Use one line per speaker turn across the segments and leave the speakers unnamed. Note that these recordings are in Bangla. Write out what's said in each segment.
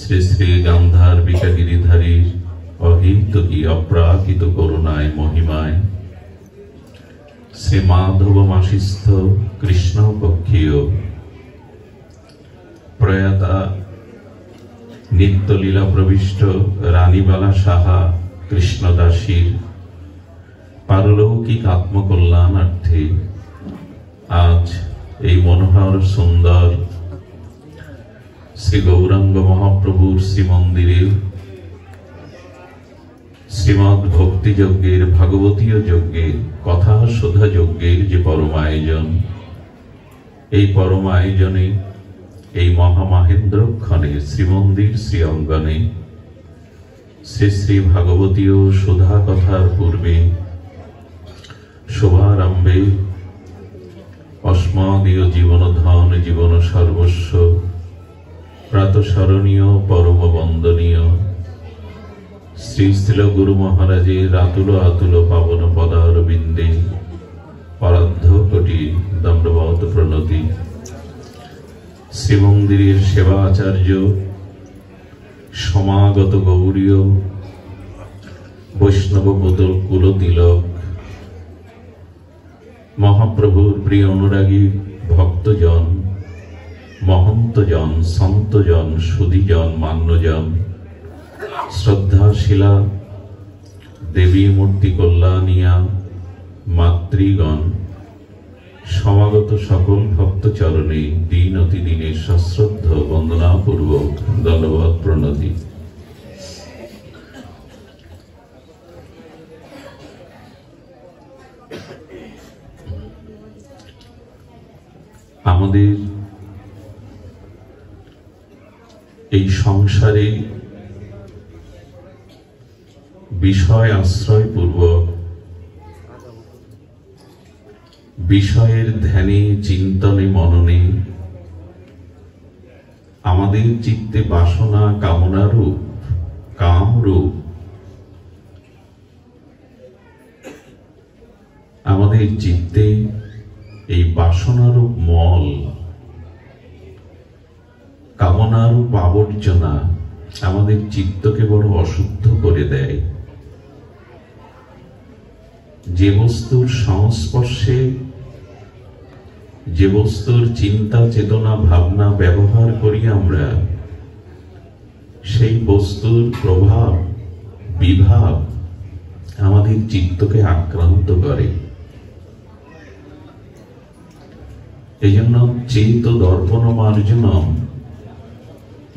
শ্রী শ্রী গান্ধার্বিকা গিরিধারীর অহিতকি অপ্রাকৃত করুণায় মহিমায় শ্রী মাধব মাসিস্থ কৃষ্ণ পক্ষীয় প্রয়াতা নিত্যলীলা প্রবিষ্ট রানীবালা সাহা কৃষ্ণদাসীর পারলৌকিক আত্মকল্যাণার্থে আজ এই মনোহর সুন্দর শ্রী গৌরাঙ্গ মহাপ্রভুর শ্রীমন্দিরে শ্রীমৎ ভক্তি যজ্ঞের ভাগবতীয় যজ্ঞের কথা শোধা যজ্ঞের যে পরম আয়োজন, এই পরম আয়োজনে এই মহামাহেন্দ্রক্ষণে শ্রীমন্দির শ্রী অঙ্গনে শ্রী শ্রী ভাগবতীয় শোধা কথার পূর্বে শুভারম্ভে অস্মদীয় জীবনধন জীবন সর্বস্ব প্রাতঃস্মরণীয় পরম বন্দনীয় শ্রী স্থিল গুরু মহারাজের আতুল আতুল পাবন পদারবিন্দে পরার্ধ কোটি দণ্ডবত প্রণতি। শ্রীমন্দিরের সেবা আচার্য সমাগত গৌরীয় বৈষ্ণব কুলতিলক মহাপ্রভুর প্রিয় অনুরাগী ভক্তজন, মহন্তজন, সন্তজন, সুধীজন, মান্যজন, শ্রদ্ধাশীলা দেবী মূর্তি কল্যাণিয়া মাতৃগণ, সমাগত সকল ভক্ত চরণে দিন অতি দিনের সশ্রদ্ধ বন্দনাপূর্বক দণ্ডবত প্রণতি। আমাদের এই সংসারে বিষয় আশ্রয় পূর্বক বিষয়ের ধ্যানে চিন্তনে মননে আমাদের চিত্তে বাসনা কামনারূপ কামরূপ আমাদের চিত্তে এই বাসনারূপ মল কামনারূপ আবর্জনা আমাদের চিত্তকে বড় অশুদ্ধ করে দেয়। যে বস্তুর সংস্পর্শে যে বস্তুর চিন্তা চেতনা ভাবনা ব্যবহার করি আমরা, সেই বস্তুর প্রভাব বিভাব আমাদের চিত্তকে আক্রান্ত করে। এই জন্য চেত দর্পণ মার্জনম,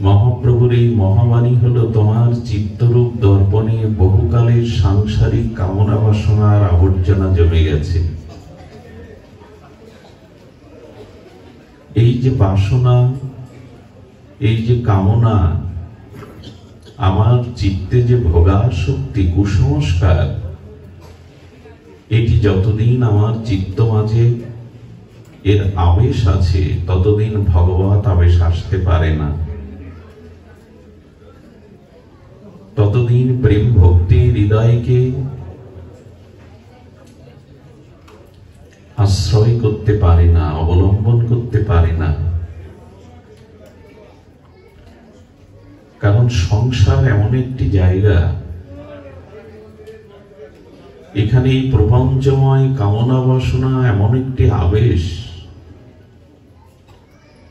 মহাপ্রভুর এই মহাবাণী হলো তোমার চিত্তরূপ দর্পণে বহুকালের সাংসারিক কামনা বাসনার আবর্জনা জমে গেছে। এই যে বাসনা, এই যে কামনা, আমার চিত্তে যে ভোগাসক্তি কুসংস্কার, এটি যতদিন আমার চিত্ত মাঝে এর আবেশ আছে ততদিন ভগবত আবেশ আসতে পারে না, ততদিন প্রেম ভক্তি হৃদয়কে আশ্রয় করতে পারে না, অবলম্বন করতে পারে না। কারণ সংসার এমন একটি জায়গা, এখানে এই প্রপঞ্চময় কামনা বাসনা এমন একটি আবেশ,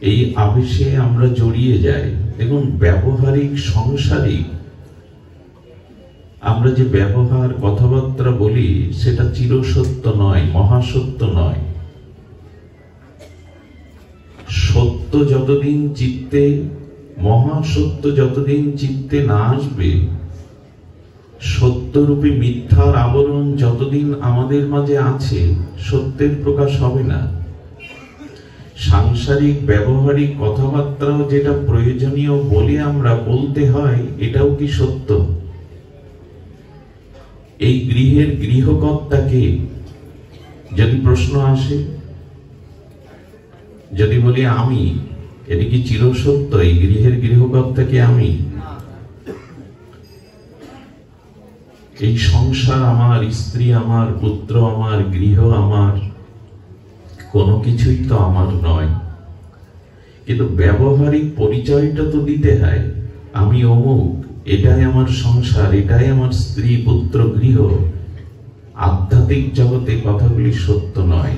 এই আবেশে আমরা জড়িয়ে যাই। দেখুন, ব্যবহারিক সংসারিক আমরা যে ব্যবহার কথাবার্তা বলি সেটা চিরসত্য নয়, মহাসত্য নয়। সত্য যতদিন চিত্তে, মহাসত্য যতদিন চিত্তে না আসবে, সত্যরূপী মিথ্যার আবরণ যতদিন আমাদের মাঝে আছে, সত্যের প্রকাশ হবে না। সাংসারিক ব্যবহারিক কথাবার্তা যেটা প্রয়োজনীয় বলে আমরা বলতে হয়, এটাও কি সত্য? এই গৃহের গৃহকর্তাকে যদি প্রশ্ন আসে, যদি বলি আমি, এটা কি চিরসত্য? এই গৃহের গৃহকর্তাকে আমি, এই সংসার আমার, স্ত্রী আমার, পুত্র আমার, গৃহ আমার, কোনো কিছুই তো আমার নয়। কিন্তু ব্যবহারিক পরিচয়টা তো দিতে হয়। আমি অমুক, এটাই আমার সংসার, এটাই আমার স্ত্রী পুত্র গৃহ, আধ্যাত্মিক জগতে কথাগুলি সত্য নয়।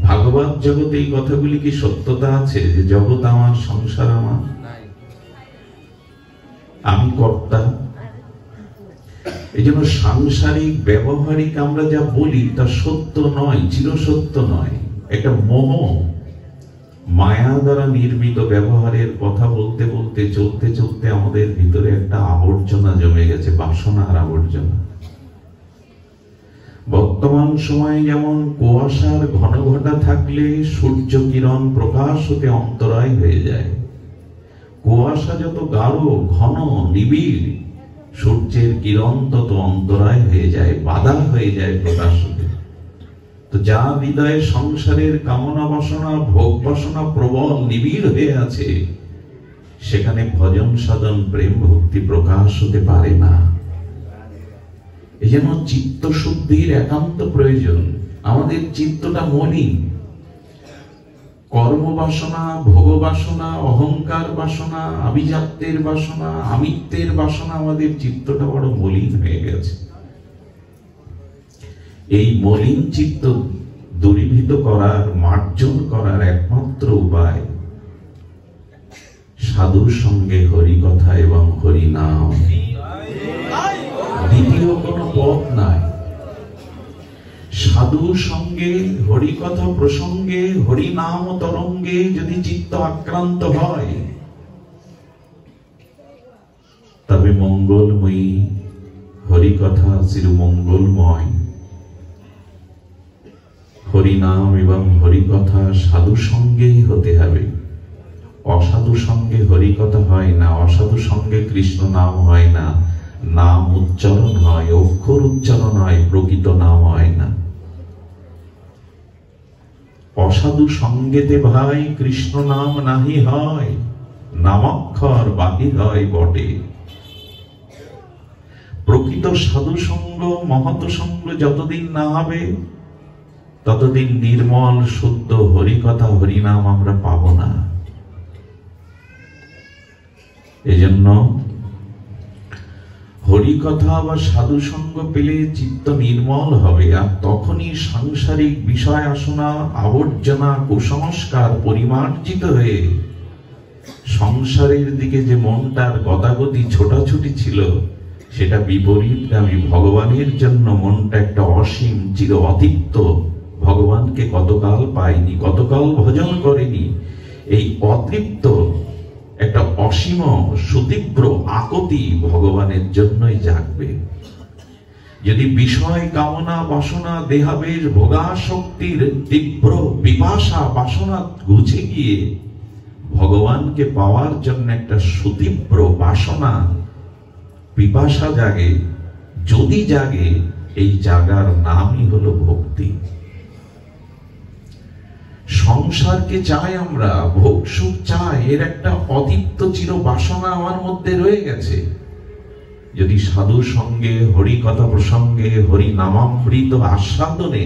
ভাগবত জগতে এই কথাগুলি কি সত্যতা আছে যে জগৎ আমার, সংসার আমার, আমি কর্তা? এই জন্য সাংসারিক ব্যবহারিক আমরা যা বলি তা সত্য নয়, চিরসত্য নয়। একটা মোহ, মায়া দ্বারা নির্মিত ব্যবহারের কথা বলতে বলতে চলতে চলতে আমাদের ভিতরে একটা আবর্জনা জমে গেছে, বাসনার আবর্জনা। বর্তমান সময়ে যেমন কুয়াশার ঘন ঘটা থাকলে সূর্য কিরণ প্রকাশ হতে অন্তরায় হয়ে যায়, কুয়াশা যত গাঢ় ঘন নিবিড় সূর্যের কিরণ তত অন্তরায় হয়ে যায়, বাধা হয়ে যায় প্রকাশ হতে। তো যা হৃদয়ে সংসারের কামনা বাসনা ভোগ বাসনা প্রবল নিবিড় হয়ে আছে, সেখানে ভজন সাধন প্রেম ভক্তি প্রকাশ হতে পারে না। এই জন্য চিত্ত শুদ্ধির একান্ত প্রয়োজন। আমাদের চিত্তটা মলিন, কর্ম বাসনা, ভোগ বাসনা, অহংকার বাসনা, আভিজাত্যের বাসনা, আমিত্বের বাসনা, আমাদের চিত্তটা বড় মলিন হয়ে গেছে। এই মলিন চিত্ত দূরীভূত করার, মার্জন করার একমাত্র উপায় সাধুর সঙ্গে হরি কথা এবং হরি নাম। দ্বিতীয় কোনো পথ নাই। সাধুর সঙ্গে হরি কথা প্রসঙ্গে, হরি নাম তরঙ্গে যদি চিত্ত আক্রান্ত হয়, তবে মঙ্গলময়ী হরি কথা চিরমঙ্গলময়। হরি নাম এবং হরি কথা সাধু সঙ্গেই হতে হবে। অসাধু সঙ্গে হরি কথা হয় না, অসাধু সঙ্গে কৃষ্ণ নাম হয় না। নাম উচ্চারণ হয়, অক্ষর উচ্চারণ হয়, প্রকৃত নাম হয় না। অসাধু সঙ্গেতে ভাই কৃষ্ণ নাম নাহি হয়, নামাক্ষর বাহির হয় বটে। প্রকৃত সাধু সঙ্গ মহৎ সঙ্গ যতদিন না হবে, ততদিন নির্মল শুদ্ধ হরি কথা হরি নাম আমরা পাব না। এজন্য হরি কথা বা সাধু সঙ্গ পেলে চিত্ত নির্মল হবে, আর তখনই সাংসারিক বিষয় আসনা, আবর্জনা, কুসংস্কার পরিমার্জিত হয়ে সংসারের দিকে যে মনটার গতাগতি ছোটাছুটি ছিল, সেটা বিপরীতগামী। ভগবানের জন্য মনটা একটা অসীম চির অতিপ্ত। ভগবানকে কতকাল পাইনি, কতকাল ভজন করেনি, এই অতৃপ্ত একটা অসীম সুতীব্র আকুতি ভগবানের জন্যই জাগবে। যদি বিষয় কামনা বাসনা দেহাবেশ ভোগাসক্তির তীব্র পিপাসা বাসনা ঘুচে গিয়ে ভগবানকে পাওয়ার জন্য একটা সুতীব্র বাসনা পিপাসা জাগে, যদি জাগে, এই জাগার নামই হলো ভক্তি। সংসারকে চাই আমরা, ভোগ সুখ চাই, এর একটা অদীপ্ত চির বাসনা আমার মধ্যে রয়ে গেছে। যদি সাধুর সঙ্গে হরি কথা প্রসঙ্গে হরি নামামৃত আস্বাদনে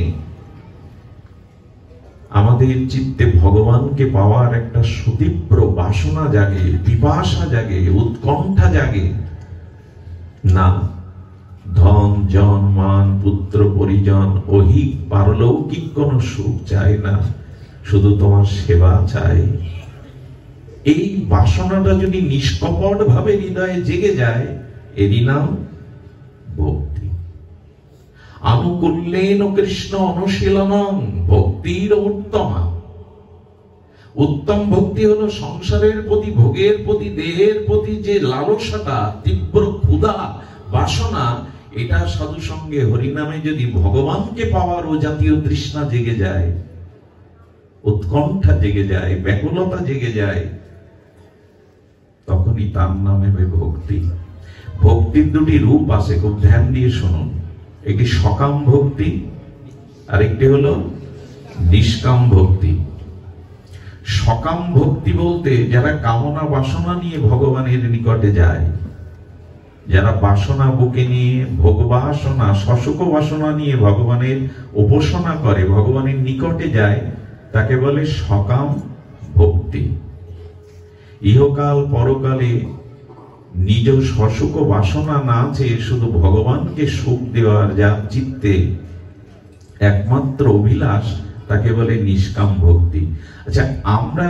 আমাদের চিত্তে ভগবানকে পাওয়ার একটা সুতীব্র বাসনা জাগে, পিপাসা জাগে, উৎকণ্ঠা জাগে, না ধন জন মান পুত্র পরিজন ঐহিক পারলৌকিক কোন সুখ চাই না, শুধু তোমার সেবা চাই। এই বাসনাটা যদি নিষ্কপট ভাবে হৃদয়ে জেগে যায়, এরই নাম ভক্তি। আনুকূল্যেন কৃষ্ণ অনুশীলনং ভক্তির উত্তমা। উত্তম ভক্তি হলো সংসারের প্রতি, ভোগের প্রতি, দেহের প্রতি যে লালসাটা, তীব্র ক্ষুধা বাসনা, এটা সাধু সঙ্গে হরিনামে যদি ভগবানকে পাওয়ার ও জাতীয় তৃষ্ণা জেগে যায়, উৎকণ্ঠা জেগে যায়, ব্যাকুলতা জেগে যায়, তখনই তার নামে ভক্তি। ভক্তির দুটি রূপ আছে, খুব ধ্যান দিয়ে শুনুন। একটি সকাম ভক্তি, আর একটি হলো নিষ্কাম ভক্তি। সকাম ভক্তি বলতে যারা কামনা বাসনা নিয়ে ভগবানের নিকটে যায়, যারা বাসনা বুকে নিয়ে ভোগ বাসনা শশক বাসনা নিয়ে ভগবানের উপাসনা করে, ভগবানের নিকটে যায়, তাকে বলে সকাম ভক্তি। ইহকাল পরকালে নিজ সসুখ বাসনা না চেয়ে শুধু ভগবানকে সুখ দেওয়ার যার চিত্তে একমাত্র অভিলাষ, তাকে বলে নিষ্কাম ভক্তি। আচ্ছা, আমরা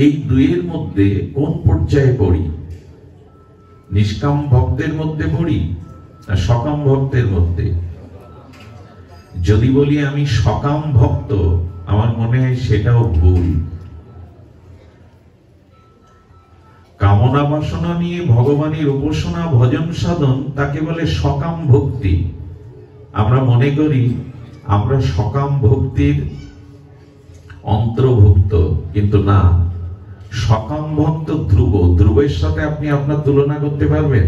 এই দুইয়ের মধ্যে কোন পর্যায়ে পড়ি? নিষ্কাম ভক্তের মধ্যে পড়ি না সকাম ভক্তের মধ্যে? যদি বলি আমি সকাম ভক্ত, আমার মনে হয় সেটাও ভুল। কামনা বাসনা নিয়ে ভগবানের উপাসনা ভজন সাধন, তাকে বলে সকাম ভক্তি। আমরা মনে করি আমরা সকাম ভক্তির অন্তর্ভুক্ত, কিন্তু না। সকাম ভক্ত ধ্রুব, ধ্রুবের সাথে আপনি আপনার তুলনা করতে পারবেন?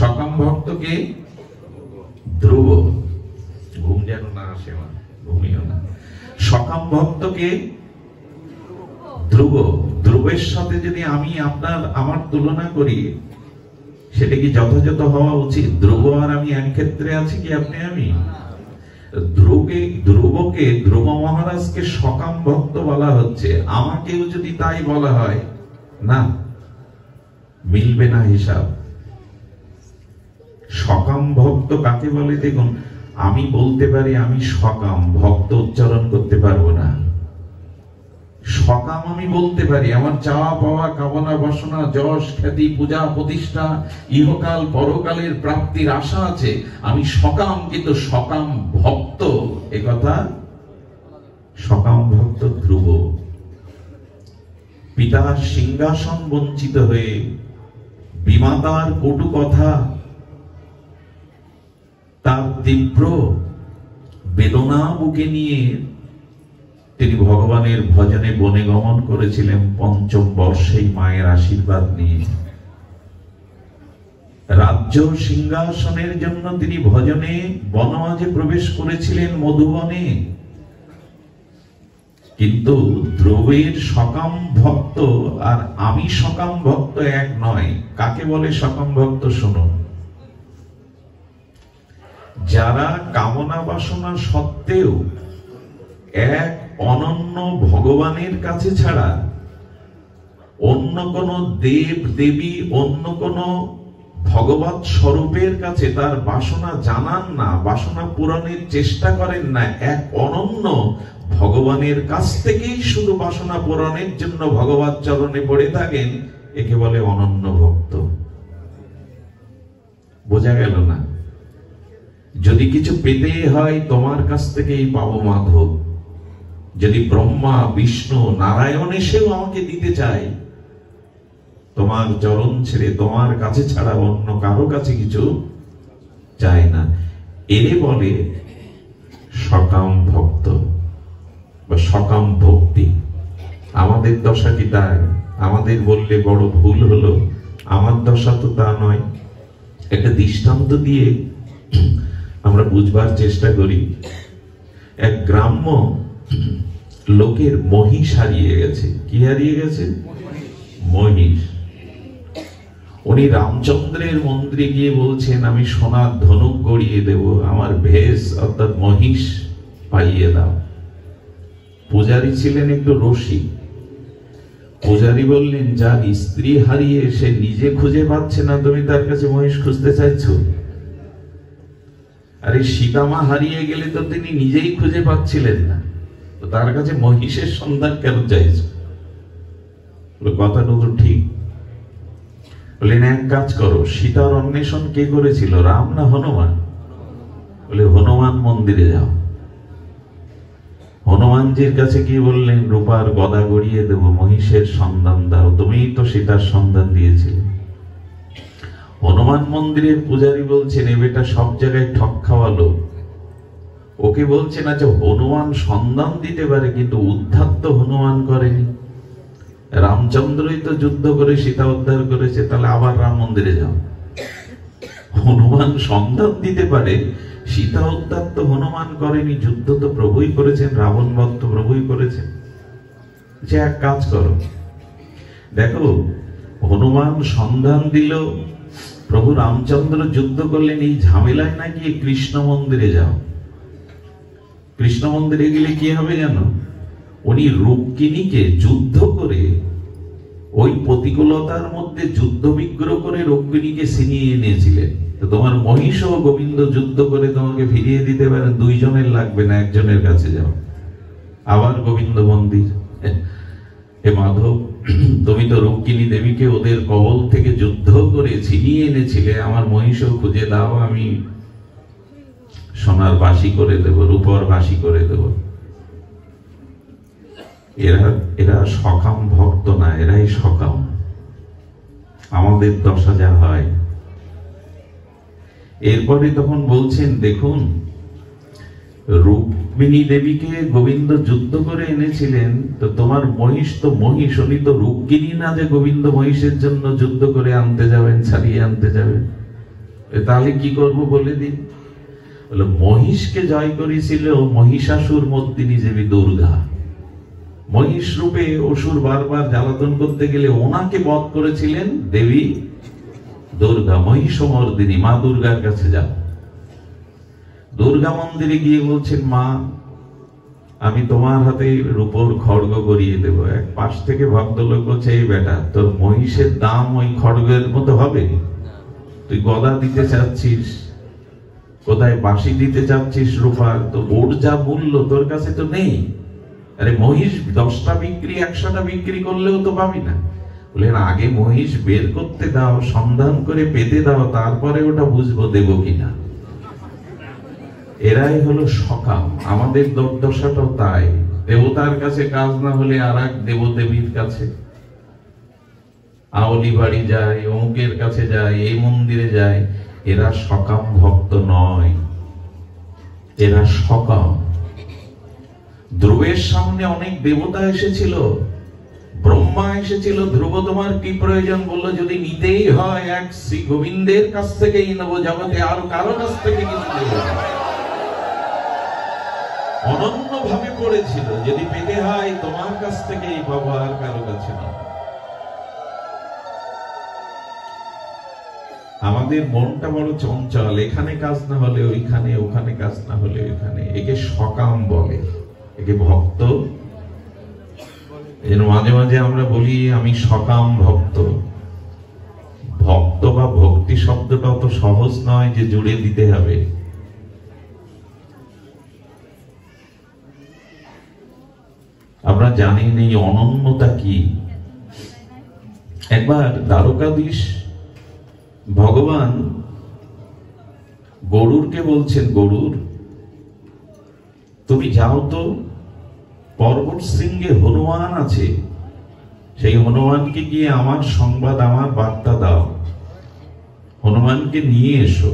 সকাম ভক্তকে ধ্রুব, ঘুম যেন না আসে, ঘুমিও না। সকাম ভক্তকে ধ্রুব, ধ্রুবের সাথে যদি আমি আমার তুলনা করি, সেটা কি যথাযথ হওয়া উচিত? ধ্রুব আর আমি এক ক্ষেত্রে আছি কি আপনি আমি? ধ্রুবকে, ধ্রুব মহারাজকে সকাম ভক্ত বলা হচ্ছে, আমাকেও যদি তাই বলা হয়, না, মিলবে না হিসাব। সকাম ভক্ত কাকে বলে? দেখুন, আমি বলতে পারি আমি সকাম, ভক্ত উচ্চারণ করতে পারবো না। সকাম আমি বলতে পারি, আমার চাওয়া পাওয়া কামনা বাসনা যশ খ্যাতি পূজা প্রতিষ্ঠা ইহকাল পরকালের প্রাপ্তির আশা আছে, আমি সকাম, কিন্তু সকাম ভক্ত একথা সকাম ভক্ত ধ্রুব। পিতার সিংহাসন বঞ্চিত হয়ে বিমাতার কটু কথা, তার তীব্র বেদনা বুকে নিয়ে তিনি ভগবানের ভজনে বনে গমন করেছিলেন পঞ্চম বর্ষেই মায়ের আশীর্বাদ নিয়ে। রাজ্য সিংহাসনের জন্য তিনি ভজনে বনমাঝে প্রবেশ করেছিলেন মধুবনে। কিন্তু ধ্রুবের সকাম ভক্ত আর আমি সকাম ভক্ত এক নয়। কাকে বলে সকাম ভক্ত? শুনুন, যারা কামনা বাসনা সত্ত্বেও এক অনন্য ভগবানের কাছে ছাড়া অন্য কোন দেব দেবী, অন্য কোন ভগবৎ স্বরূপের কাছে তার বাসনা জানান না, বাসনা পূরণের চেষ্টা করেন না, এক অনন্য ভগবানের কাছ থেকেই শুধু বাসনা পূরণের জন্য ভগবৎ চরণে পড়ে থাকেন, একে বলে অনন্য ভক্ত। বোঝা গেল না? যদি কিছু পেতে হয় তোমার কাছ থেকেই পাবো মাধব। যদি ব্রহ্মা বিষ্ণু নারায়ণ এসেও আমাকে দিতে চাই, তোমার চরণ ছেড়ে তোমার কাছে ছাড়া অন্য কারো কাছে কিছু চাই না। এরে বলে সকাম ভক্ত বা সকাম ভক্তি। আমাদের দশা কি তাই? আমাদের বললে বড় ভুল হলো। আমার দশা তো তা নয়। একটা দৃষ্টান্ত দিয়ে আমরা বুঝবার চেষ্টা করি। এক গ্রাম্য লোকের মহিষ হারিয়ে গেছে। কি হারিয়ে গেছে? মহিষ। উনি রামচন্দ্রের মন্দিরে গিয়ে বলছেন, আমি সোনার ধনুক গড়িয়ে দেব, আমার ভেষ অর্থাৎ মহিষ পাইয়ে দাও। পূজারী ছিলেন একটু রসিক। পূজারী বললেন, যার স্ত্রী হারিয়ে সে নিজে খুঁজে পাচ্ছে না, তুমি তার কাছে মহিষ খুঁজতে চাইছো? আরে সীতামা হারিয়ে গেলে তো তিনি নিজেই খুঁজে পাচ্ছিলেন না, তো তার কাছে মহিষের সন্ধান কেন চাইছো? কথাটা তো ঠিক। বললেন, এক কাজ করো, সীতার অন্বেষণ কে করেছিল, রাম না হনুমান? বলে, হনুমান মন্দিরে যাও। হনুমানজির কাছে গিয়ে বললেন, রূপার গদা গড়িয়ে দেব, মহিষের সন্ধান দাও, তুমিই তো সীতার সন্ধান দিয়েছিলে। হনুমান মন্দিরের পূজারী বলছেন, এ বেটা সব জায়গায় ঠক খাওয়ালো। ওকে বলছেন, আচ্ছা হনুমান সন্ধান দিতে পারে, কিন্তু উদ্ধার তো হনুমান করেনি। রামচন্দ্রই তো যুদ্ধ করে সীতা উদ্ধার করেছে, তাহলে আবার রাম মন্দিরে যাও। হনুমান সন্ধান দিতে পারে, সীতা উদ্ধার তো হনুমান করেনি, যুদ্ধ তো প্রভুই করেছেন, রাবণ বধ তো প্রভুই করেছেন। যে এক কাজ করো, দেখো হনুমান সন্ধান দিল, প্রভু রামচন্দ্র যুদ্ধ করলেন, এই ঝামেলায় না গিয়ে কৃষ্ণ মন্দিরে যাও। কৃষ্ণ মন্দিরে গেলে কি হবে জানো? উনি রুক্মিণীকে যুদ্ধ করে ওই প্রতিকূলতার মধ্যে যুদ্ধ বিগ্রহ করে রুক্মিণীকে ছিনিয়ে এনেছিলেন। তো তোমার মহিষ ও গোবিন্দ যুদ্ধ করে তোমাকে ফিরিয়ে দিতে পারে, দুইজনের লাগবে না, একজনের কাছে যাও। আবার গোবিন্দ মন্দির, হে মাধব, তুমি তো রুক্মিণী দেবীকে ওদের কবল থেকে যুদ্ধ করে ছিনিয়ে এনেছিলে, আমার মহিষও খুঁজে দাও, আমি সোনার বাসি করে দেব, রূপর বাসি করে দেব। এরা সকাম ভক্ত না, এরাই সকাম। আমাদের দশা যা হয়। এরপরে তখন বলছেন, দেখুন, রুক্মিণী দেবীকে গোবিন্দ যুদ্ধ করে এনেছিলেন, তো তোমার মহিষ তো মহিষ, উনি তো রুক্মিণী না যে গোবিন্দ মহিষের জন্য যুদ্ধ করে আনতে যাবেন, ছাড়িয়ে আনতে যাবেন। তাহলে কি করব বলে দিন। বলে, মহিষকে জয় করেছিল মহিষাসুর মর্দিনী দেবী দুর্গা। মহিষ রূপে অসুর বারবার জ্বালাতন করতে গেলে ওনাকে বধ করেছিলেন দেবী দুর্গা, মহিষমর্দিনী। মা দুর্গার কাছে যাও। দুর্গা মন্দিরে গিয়ে বলছেন, মা, আমি তোমার হাতে রূপোর খড়গ গড়িয়ে দেব। এক পাশ থেকে ভক্তলোক বলছে, এই বেটা, তোর মহিষের দাম ওই খড়গের মতো হবে? তুই গদা দিতে চাচ্ছিস, কোথায় বাঁশি দিতে চাচ্ছিস রূপার, তো ওর যা মূল্য তোর কাছে তো নেই। আরে মহিষ 10টা বিক্রি 100টা বিক্রি করলেও তো পাবি না। বললেন, আগে মহিষ বের করতে দাও, সন্ধান করে পেতে দাও, তারপরে ওটা বুঝবো দেব কিনা। এরাই হলো সকাম। আমাদের দুর্দশাটাও তাই। দেবতার কাছে কাজ না হলে আর এক দেবদেবীর কাছে, আউলি বাড়ি যায়, অমুকের কাছে যায়, এই মন্দিরে যায়। এরা সকাম ভক্ত নয়, এরা সকাম। ধ্রুবের সামনে অনেক দেবতা এসেছিল, ব্রহ্মা এসেছিল। ধ্রুব, তোমার কি প্রয়োজন? বললো, যদি নিতেই হয় এক শ্রী গোবিন্দের কাছ থেকেই নেবো, জগতে আর কারো কাছ থেকে কিছু নেব। অনন্য ভাবে পড়েছিল, যদি পেতে হয় তোমার কাছ থেকেই পাবো, আর কারো কাছে না। আমাদের মনটা বড় চঞ্চল, এখানে কাজ না হলে ওইখানে, ওখানে কাজ না হলে ওইখানে। একে সকাম বলে, একে ভক্ত। মাঝে মাঝে আমরা বলি আমি সকাম ভক্ত। ভক্ত বা ভক্তি শব্দটা অত সহজ নয় যে জুড়ে দিতে হবে। আমরা জানি এই অনন্যতা কি। একবার দ্বারকাধীশ ভগবান গরুরকে বলছেন, গরুর, তুমি যাও তো, পর্বত শৃঙ্গে হনুমান আছে, সেই হনুমানকে গিয়ে আমার সংবাদ, আমার বার্তা দাও, হনুমানকে নিয়ে এসো।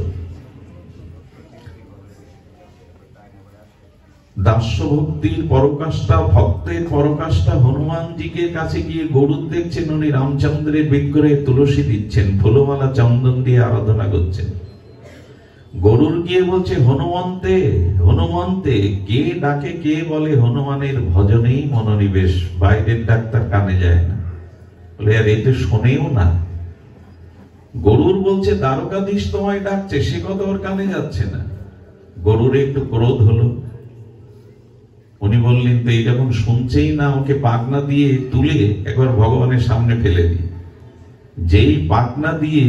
দাস্য ভক্তির পরকাষ্ঠা, ভক্তের পরকাষ্ঠা হনুমানজিকে কাছে গিয়ে গরুর দেখছেন, উনি রামচন্দ্রের বিগ্রহে তুলসী দিচ্ছেন, ফুলমালা চন্দন দিয়ে আরাধনা করছেন। গরুর গিয়ে বলছে, হনুমন্তে, হনুমন্তে। কে ডাকে, কে বলে, হনুমানের ভজনেই মনোনিবেশ, বাইরের ডাক্তার কানে যায় না। বলে, আর এতে শোনেও না। গরুর বলছে, দ্বারকাধীশ তোমায় ডাকছে, সে কথা ওর কানে যাচ্ছে না। গরুর একটু ক্রোধ হলো। উনি বললেন, তো এই যখন শুনছেই না, ওকে পাখনা দিয়ে তুলে একবার ভগবানের সামনে ফেলে দিই। যেই পাখনা দিয়ে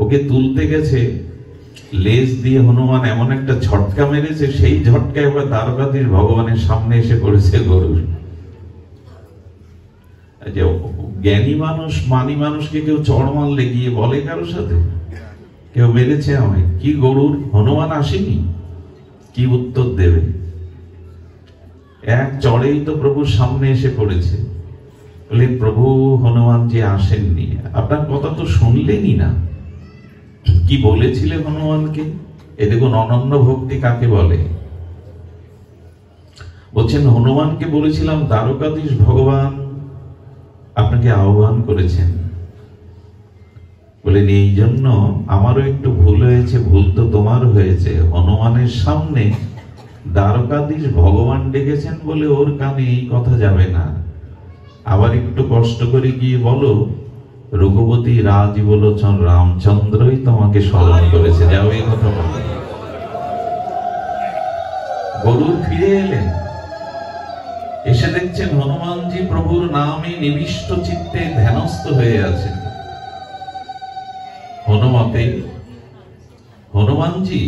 ওকে তুলতে গেছে, লেজ দিয়ে হনুমান এমন একটা ঝটকা মেরেছে, সেই ঝটকা এবার দ্বারকাধীশ ভগবানের সামনে এসে পড়েছে গরুর। জ্ঞানী মানুষ, মানি মানুষকে কেউ চড় মারলে গিয়ে বলে কারোর সাথে, কেউ মেরেছে আমায়, কি গরুর, হনুমান আসেনি, কি উত্তর দেবে? এক চড়েই তো প্রভুর সামনে এসে পড়েছে। বলে, প্রভু, হনুমান যে আসেননি, আপনার কথা তো শুনলেনই না। কি বলেছিলে হনুমানকে? এ দেখুন অনন্য ভক্তি কাকে বলে। বলছেন, হনুমানকে বলেছিলাম, দ্বারকাধীশ ভগবান আপনাকে আহ্বান করেছেন। বলেন, এই জন্য আমারও একটু ভুল হয়েছে। ভুল তো তোমার হয়েছে। হনুমানের সামনে দ্বারকাধীশ ভগবান ডেকেছেন বলে ওর কানে এই কথা যাবে না। আবার একটু কষ্ট করে গিয়ে বলো, রঘুপতি রাজীবলোচন রামচন্দ্রই তোমাকে স্মরণ করেছে, যাও এই কথা বলো। গরুর ফিরে এলেন, এসে দেখছেন হনুমানজি প্রভুর নামে নিবিষ্ট চিত্তে ধ্যানস্থ হয়ে আছেন। হনুমানজি,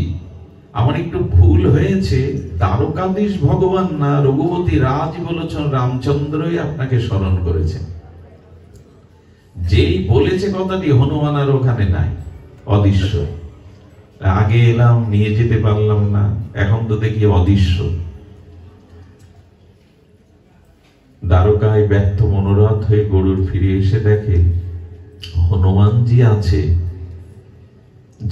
আমার একটু ভুল হয়েছে, দ্বারকাধীশ ভগবান না রঘুপতি রাজ বলেছেন, রামচন্দ্রই আপনাকে স্মরণ করেছেন। যেই বলেছে কথাটি, হনুমান আর ওখানে নাই, অদৃশ্য। আগে এলাম, নিয়ে যেতে পারলাম না, এখন তো দেখি অদৃশ্য। দ্বারকায় ব্যর্থ মনোরথ হয়ে গরুর ফিরে এসে দেখে হনুমানজি আছে।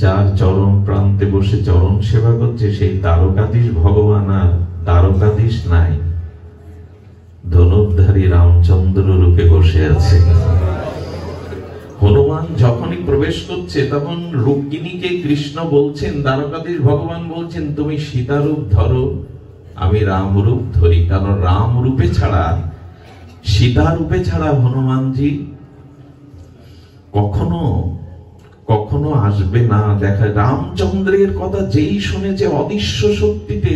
যার চরণ প্রান্তে বসে চরণ সেবা করছে সেই দ্বারকাধীশ ভগবান আর দ্বারকাধীশ নাই, ধনুর্ধারী রামচন্দ্র রূপে বসে আছে। হনুমান যখনই প্রবেশ করছে তখন রুক্মিণীকে কৃষ্ণ বলছেন, দ্বারকাধীশ ভগবান বলছেন, তুমি সীতারূপ ধরো, আমি রাম রূপ ধরি। কারণ রাম রূপে ছাড়া, সীতা রূপে ছাড়া হনুমানজি কখনো কখনো আসবে না। দেখা রামচন্দ্রের কথা যেই শুনেছে অদৃশ্য শক্তিতে,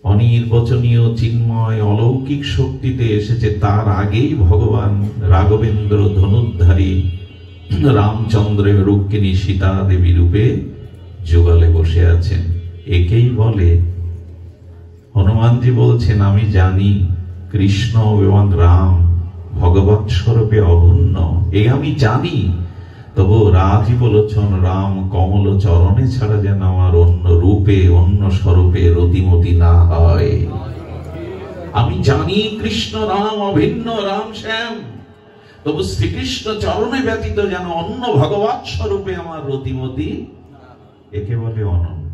অনির্বচনীয় চিন্ময় অলৌকিক শক্তিতে এসেছে, তার আগেই ভগবান রাঘবেন্দ্র ধনুর্ধারী রামচন্দ্রের রুক্মিণী সীতা দেবী রূপে যুগলে বসে আছেন। একেই বলে, হনুমানজি বলছেন, আমি জানি কৃষ্ণ এবং রাম ভগবৎ স্বরূপে অভিন্ন, এই আমি জানি। তবু রাজি বলেছেন, রাম কমল চরণে ছাড়া যেন আমার অন্য রূপে অন্য স্বরূপে রতিমতি না হয়। আমি জানি কৃষ্ণ রাম অভিন্ন, রাম শ্যাম, তবু শ্রীকৃষ্ণ চরণে ব্যতীত যেন অন্য ভগবৎ স্বরূপে আমার রতিমতি, একে বলে অনন্য।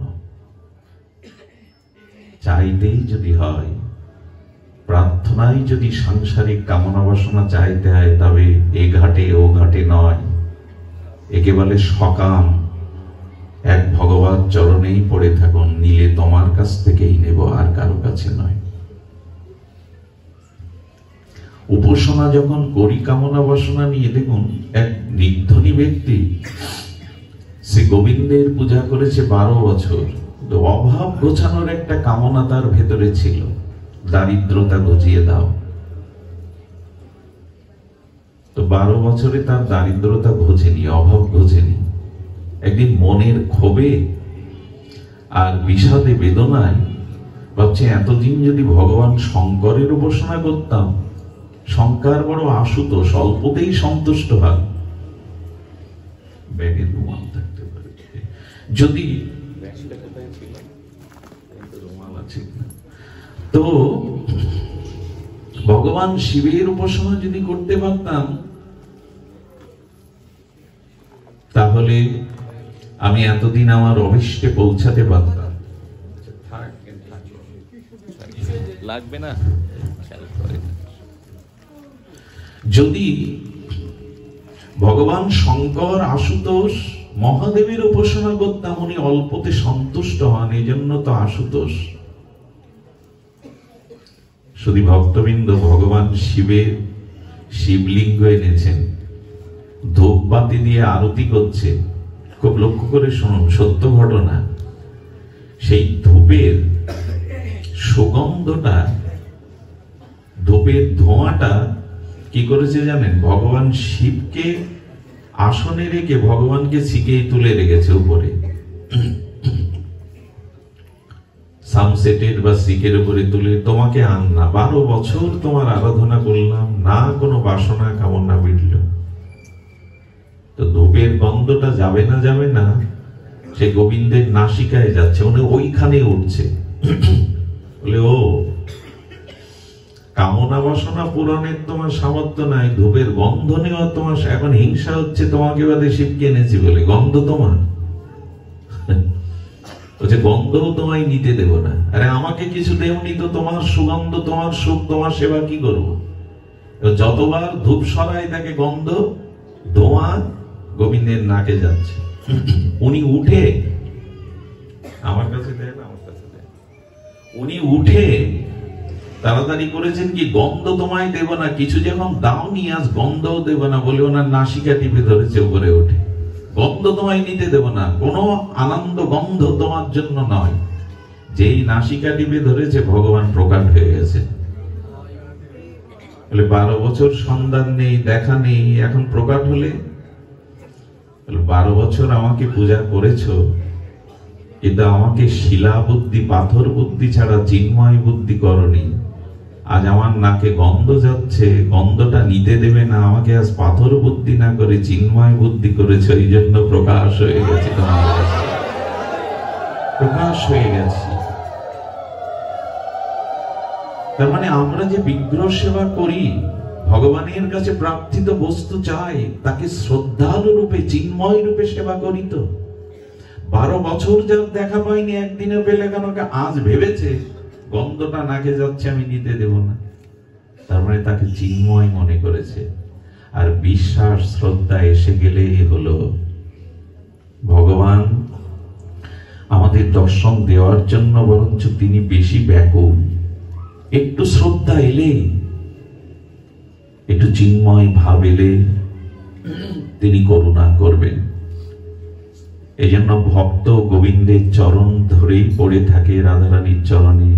চাইতেই যদি হয়, প্রার্থনায় যদি সাংসারিক কামনা বাসনা চাইতে হয়, তবে এ ঘাটে ও ঘাটে নয়, একে বলে সকাম। এক ভগবৎ চরণেই পড়ে থাকুন, নিলে তোমার কাছ থেকেই নেব, আর কারো কাছে নয়। উপাসনা যখন করি কামনা বাসনা নিয়ে, দেখুন এক নির্ধনী ব্যক্তি শ্রী গোবিন্দের পূজা করেছে 12 বছর, অভাব ঘোচানোর একটা কামনা তার ভেতরে ছিল, দারিদ্রতা ঘুচিয়ে দাও। তো 12 বছরে তার দারিদ্রতা ঘোচেনি, অভাব ঘোচেনি। একদিন মনের ক্ষোভে আর বিষাদে বেদনায় ভাবছে, এতদিন যদি ভগবান শঙ্করের উপাসনা করতাম, শঙ্কর বড় আশুত, স্বল্পতেই সন্তুষ্ট হয়। ব্যাগে রুমাল থাকতে পারে, যদি তো ভগবান শিবের উপাসনা যদি করতে পারতাম, তাহলে আমি এতদিন আমার অভিষ্টে পৌঁছাতে পারতাম। লাগবে না, যদি ভগবান শঙ্কর আশুতোষ মহাদেবের উপাসনা করতাম, উনি অল্পতে সন্তুষ্ট হন, এই জন্য তো আশুতোষ। শুধু ভক্তবৃন্দ ভগবান শিবের শিবলিঙ্গ এনেছেন, ধূপবাতি দিয়ে আরতি করছে। খুব লক্ষ্য করে শুনুন, সত্য ঘটনা। সেই ধূপের সুগন্ধটা, ধূপের ধোঁয়াটা কি করেছে জানেন? ভগবান শিবকে আসনে রেখে ভগবানকে ছিকেই তুলে রেখেছে উপরে, সামসেটের বা সিকের উপরে তুলে, তোমাকে আন না, 12 বছর তোমার আরাধনা করলাম, না কোনো বাসনা কামনা বিড়ল। তো ধূপের গন্ধটা যাবে না, যাবে না, সে গোবিন্দের নাসিকায় যাচ্ছে, মানে ওইখানে উঠছে। বলে, ও কামনা বাসনা পূরণের তোমার সামর্থ্য নাই, ধূপের গন্ধ নেওয়া তোমার, এখন হিংসা হচ্ছে তোমাকে বাদে শিবকে এনেছি বলে, গন্ধ তোমার, বলছে গন্ধও তোমায় নিতে দেব না। আরে আমাকে কিছু দেওনি তো, তোমার সুগন্ধ, তোমার সুখ, তোমার সেবা কি করবো? যতবার ধূপ সরাই তাকে গন্ধ ধোঁয়া গোবিন্দের নাকে যাচ্ছে। উনি উঠে আমার কাছে দেন, আমার কাছে দেন, উনি উঠে তাড়াতাড়ি করেছেন কি, গন্ধ তোমায় দেব না, কিছু যখন দাওনি আজ গন্ধও দেব না বলে ওনার নাসিকা টিপে ধরেছে উপরে উঠে, গন্ধ তোমায় নিতে দেব না, কোনো আনন্দ গন্ধ তোমার জন্য নয়। যেই নাসিকা টিপে ধরেছে ভগবান প্রকাশ হয়ে গেছে। বলে 12 বছর সন্ধান নেই, দেখা নেই, এখন প্রকাট হলে? 12 বছর আমাকে পূজা করেছো, কিন্তু আমাকে শিলা বুদ্ধি, পাথর বুদ্ধি ছাড়া চিন্ময় বুদ্ধি করনি। আজ আমার নাকে গন্ধ যাচ্ছে, গন্ধটা নিতে দেবে না, আমাকে আজ পাথর বুদ্ধি না করে চিন্ময় বুদ্ধি করেছে, এই জন্য প্রকাশ হয়ে গেছে তোমার কাছে, প্রকাশ হয়ে গেছে। তার মানে আমরা যে বিগ্রহ সেবা করি, ভগবানের কাছে প্রার্থিত বস্তু চাই, তাকে শ্রদ্ধালু রূপে, চিন্ময় রূপে সেবা করি। তো 12 বছর যার দেখা পাইনি, একদিনে পেলে কেন? আজ ভেবেছে গন্ধটা নাকে যাচ্ছে, আমি নিতে দেব না। তার মানে তাকে চিন্ময় মনে করেছে। আর বিশ্বাস শ্রদ্ধা এসে গেলে হলো ভগবান আমাদের দর্শন দেওয়ার জন্য বরঞ্চ তিনি বেশি ব্যাকুল। একটু শ্রদ্ধা এলে, একটু চিন্ময় ভাব এলে তিনি করুণা করবেন। এই জন্য ভক্ত গোবিন্দের চরণ ধরেই পড়ে থাকে, রাধারানীর চরণে,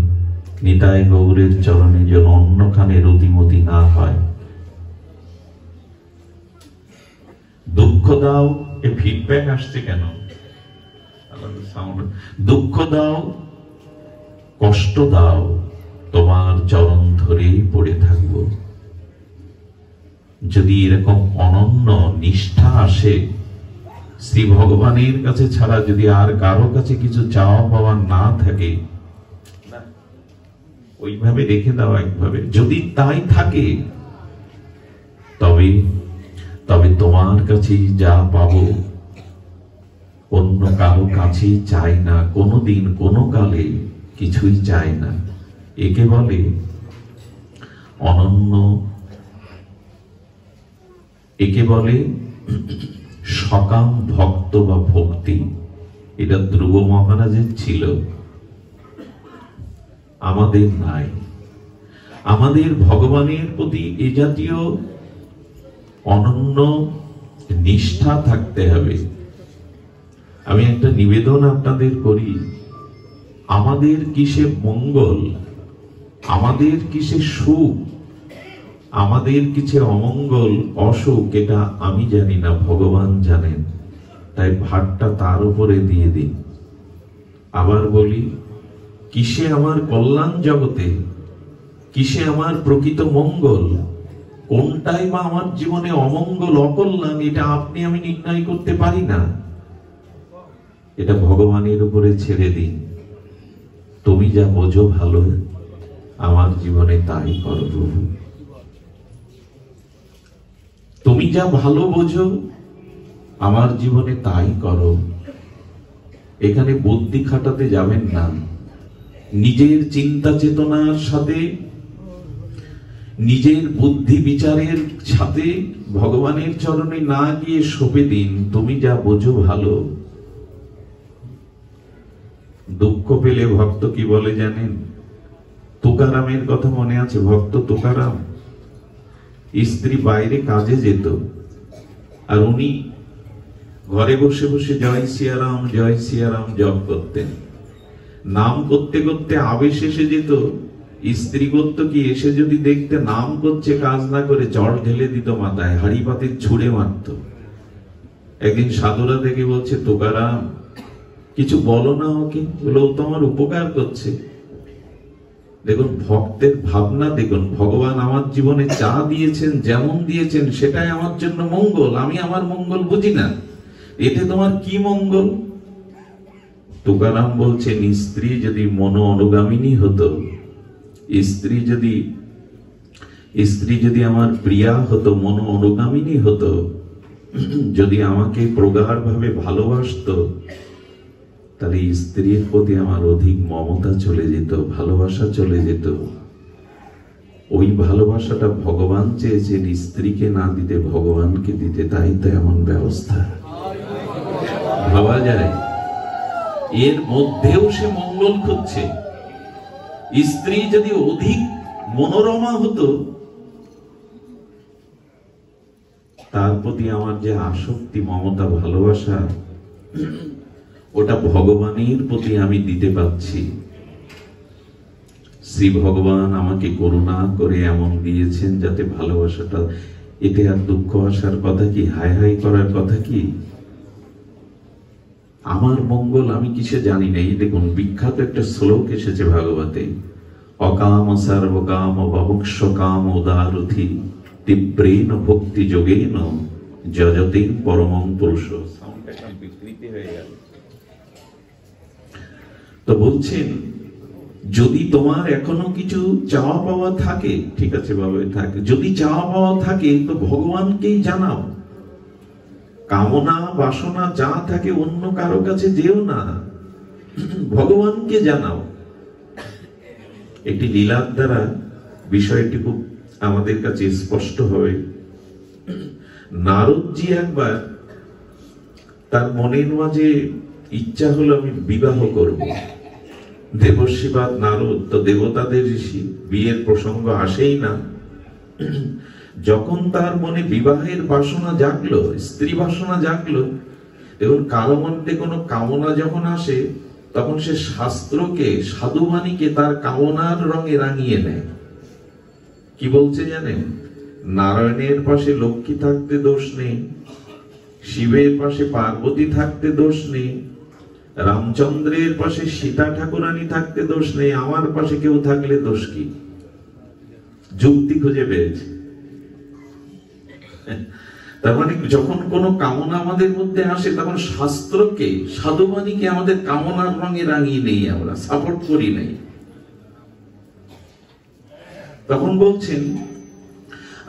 নিতাই গৌরের চরণে, যেন অন্যখানে রতিমতি না হয়। দুঃখ দাও, এ ফিডব্যাক আসছে কেন? দুঃখ দাও, কষ্ট দাও, তোমার চরণ ধরেই পড়ে থাকবো। যদি এরকম অনন্য নিষ্ঠা আসে, শ্রী ভগবানের কাছে ছাড়া যদি আর কারো কাছে কিছু চাওয়া পাওয়া না থাকে, ওইভাবে রেখে দাও একভাবে। যদি তাই থাকে, তবে তবে তোমার কাছে যা পাবো, অন্য কারো কাছে চাই না, কোনোদিন কোনো কালে কিছুই চাই না। একে বলে অনন্য, একে বলে সকাম ভক্ত বা ভক্তি। এটা ধ্রুব মহারাজের ছিল, আমাদের নাই। আমাদের ভগবানের প্রতি এ জাতীয় অনন্য নিষ্ঠা থাকতে হবে। আমি একটা নিবেদন আপনাদের করি, আমাদের কিসে মঙ্গল, আমাদের কিসে সুখ, আমাদের কিসে অমঙ্গল অসুখ, এটা আমি জানি না, ভগবান জানেন। তাই ভারটা তার উপরে দিয়ে দিন। আবার বলি, কিসে আমার কল্যাণ জগতে, কিসে আমার প্রকৃত মঙ্গল, কোনটাই বা আমার জীবনে অমঙ্গল অকল্যাণ, এটা আপনি আমি নির্ণয় করতে পারি না। এটা ভগবানের উপরে ছেড়ে দিন। তুমি যা বোঝো ভালো, আমার জীবনে তাই করো প্রভু। তুমি যা ভালো বোঝো, আমার জীবনে তাই করো। এখানে বুদ্ধি খাটাতে যাবেন না। নিজের চিন্তা চেতনার সাথে, নিজের বুদ্ধি বিচারের সাথে ভগবানের চরণে না গিয়ে সঁপে দিন, তুমি যা বোঝো ভালো। দুঃখ পেলে ভক্ত কি বলে জানেন? তুকারামের কথা মনে আছে? ভক্ত তুকারাম, স্ত্রী বাইরে কাজে যেত, আর উনি ঘরে বসে বসে জয় সিয়ারাম জপ করতেন। নাম করতে করতে আবেশ এসে যেত। স্ত্রী করত কি, এসে যদি দেখতে নাম করছে, কাজ না করে চড় ঢেলে দিত মাথায়, হাড়ি পাতে ছুঁড়ে মারত। একদিন সাধুরা দেখে বলছে, তুকারাম কিছু বলো না ওকে, বলে ও তো আমার উপকার করছে। দেখুন ভক্তের ভাবনা, দেখুন ভগবান আমার জীবনে যা দিয়েছেন, যেমন দিয়েছেন, সেটাই আমার জন্য মঙ্গল। আমি আমার মঙ্গল বুঝি না, এতে তোমার কি মঙ্গল? তুকারাম বলছেন, স্ত্রী যদি মনো অনুগামিনী হতো, স্ত্রী যদি আমার প্রিয়া হতো, মনো অনুগামিনী হতো, যদি আমাকে প্রগাঢ় ভাবে ভালোবাসতো, তাহলে স্ত্রীর প্রতি আমার অধিক মমতা চলে যেত, ভালোবাসা চলে যেত। ওই ভালোবাসাটা ভগবান চেয়েছেন স্ত্রীকে না দিতে, ভগবানকে দিতে, তাই তো এমন ব্যবস্থা। ভাবা যায় এর মধ্যেও সে মঙ্গল খুঁজছে। স্ত্রী যদি অধিক মনোরমা হতো, তার প্রতি আমার যে আসক্তি, মমতা, ভালোবাসা, ওটা ভগবানের প্রতি আমি দিতে পারছি। শ্রী ভগবান আমাকে করুণা করে এমন দিয়েছেন যাতে ভালোবাসাটা, এতে আর দুঃখ আসার কথা কি, হাই হাই করার কথা কি? আমার মঙ্গল আমি কিসে জানি না। এই দেখুন বিখ্যাত একটা শ্লোক এসেছে ভাগবতে, অকাম সর্বকাম বভুক্ষ কাম উদারুথি তীব্রেন ভক্তি যোগেন যজতে পরমং পুরুষ। বিকৃতি হয়ে গেল। তো বলছেন যদি তোমার এখনো কিছু চাওয়া পাওয়া থাকে, ঠিক আছে বাবা থাকে, যদি চাওয়া পাওয়া থাকে তো ভগবানকেই জানাও। কামনা বাসনা যা থাকে অন্য কারো কাছে যেও না, ভগবানকে জানাও। একটি লীলার দ্বারা বিষয়টি খুব আমাদের কাছে স্পষ্ট হবে। নারদজি একবার তার মনের মাঝে ইচ্ছা হলো আমি বিবাহ করব। দেবর্ষিবাদ নারদ তো দেবতাদের ঋষি, বিয়ের প্রসঙ্গ আসেই না। যখন তার মনে বিবাহের বাসনা জাগলো, স্ত্রী বাসনা জাগলো, দেখুন কারো মধ্যে কোনো কামনা যখন আসে তখন সে শাস্ত্রকে, সাধুবাণীকে তার কামনার রঙে রাঙিয়ে নেয়। কি বলছে জানেন? নারায়ণের পাশে লক্ষ্মী থাকতে দোষ নেই, শিবের পাশে পার্বতী থাকতে দোষ নেই, রামচন্দ্রের পাশে সীতা ঠাকুরানী থাকতে দোষ নেই, আমার পাশে কেউ থাকলে দোষ কি? যুক্তি খুঁজে পেয়েছে। তার মানে যখন কোন কামনা আমাদের মধ্যে আসে তখন শাস্ত্রকে, সাধুবাণীকে আমাদের কামনার রঙে রাঙিয়ে নেই, আমরা সাপোর্ট করি নাই। তখন বলছেন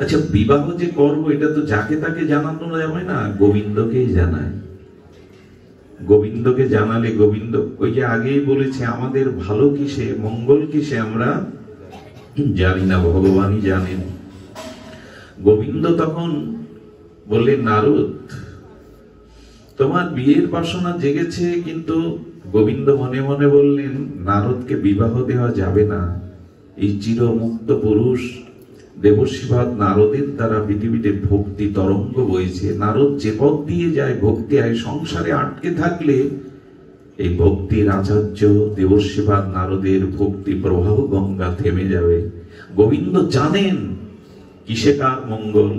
আচ্ছা বিবাহ যে করবো এটা তো যাকে তাকে জানানো যাবে না, গোবিন্দকেই জানায়। গোবিন্দকে জানালে গোবিন্দ, ওই যে আগেই বলেছে আমাদের ভালো কিসে মঙ্গল কিসে আমরা জানি না, ভগবানই জানেন। গোবিন্দ তখন বললেন নারদ তোমার বিয়ের বাসনা জেগেছে, কিন্তু গোবিন্দ মনে মনে বললেন নারদকে বিবাহ দেওয়া যাবে না। এই চিরমুক্ত পুরুষ দেবর্ষিবাদ নারদের দ্বারা পৃথিবীতে ভক্তি তরঙ্গ বইছে। নারদ যে পথ দিয়ে যায় ভক্তি আয়, সংসারে আটকে থাকলে এই ভক্তির আচার্য দেবর্ষিবাদ নারদের ভক্তি প্রবাহ গঙ্গা থেমে যাবে। গোবিন্দ জানেন কিসে কার মঙ্গল,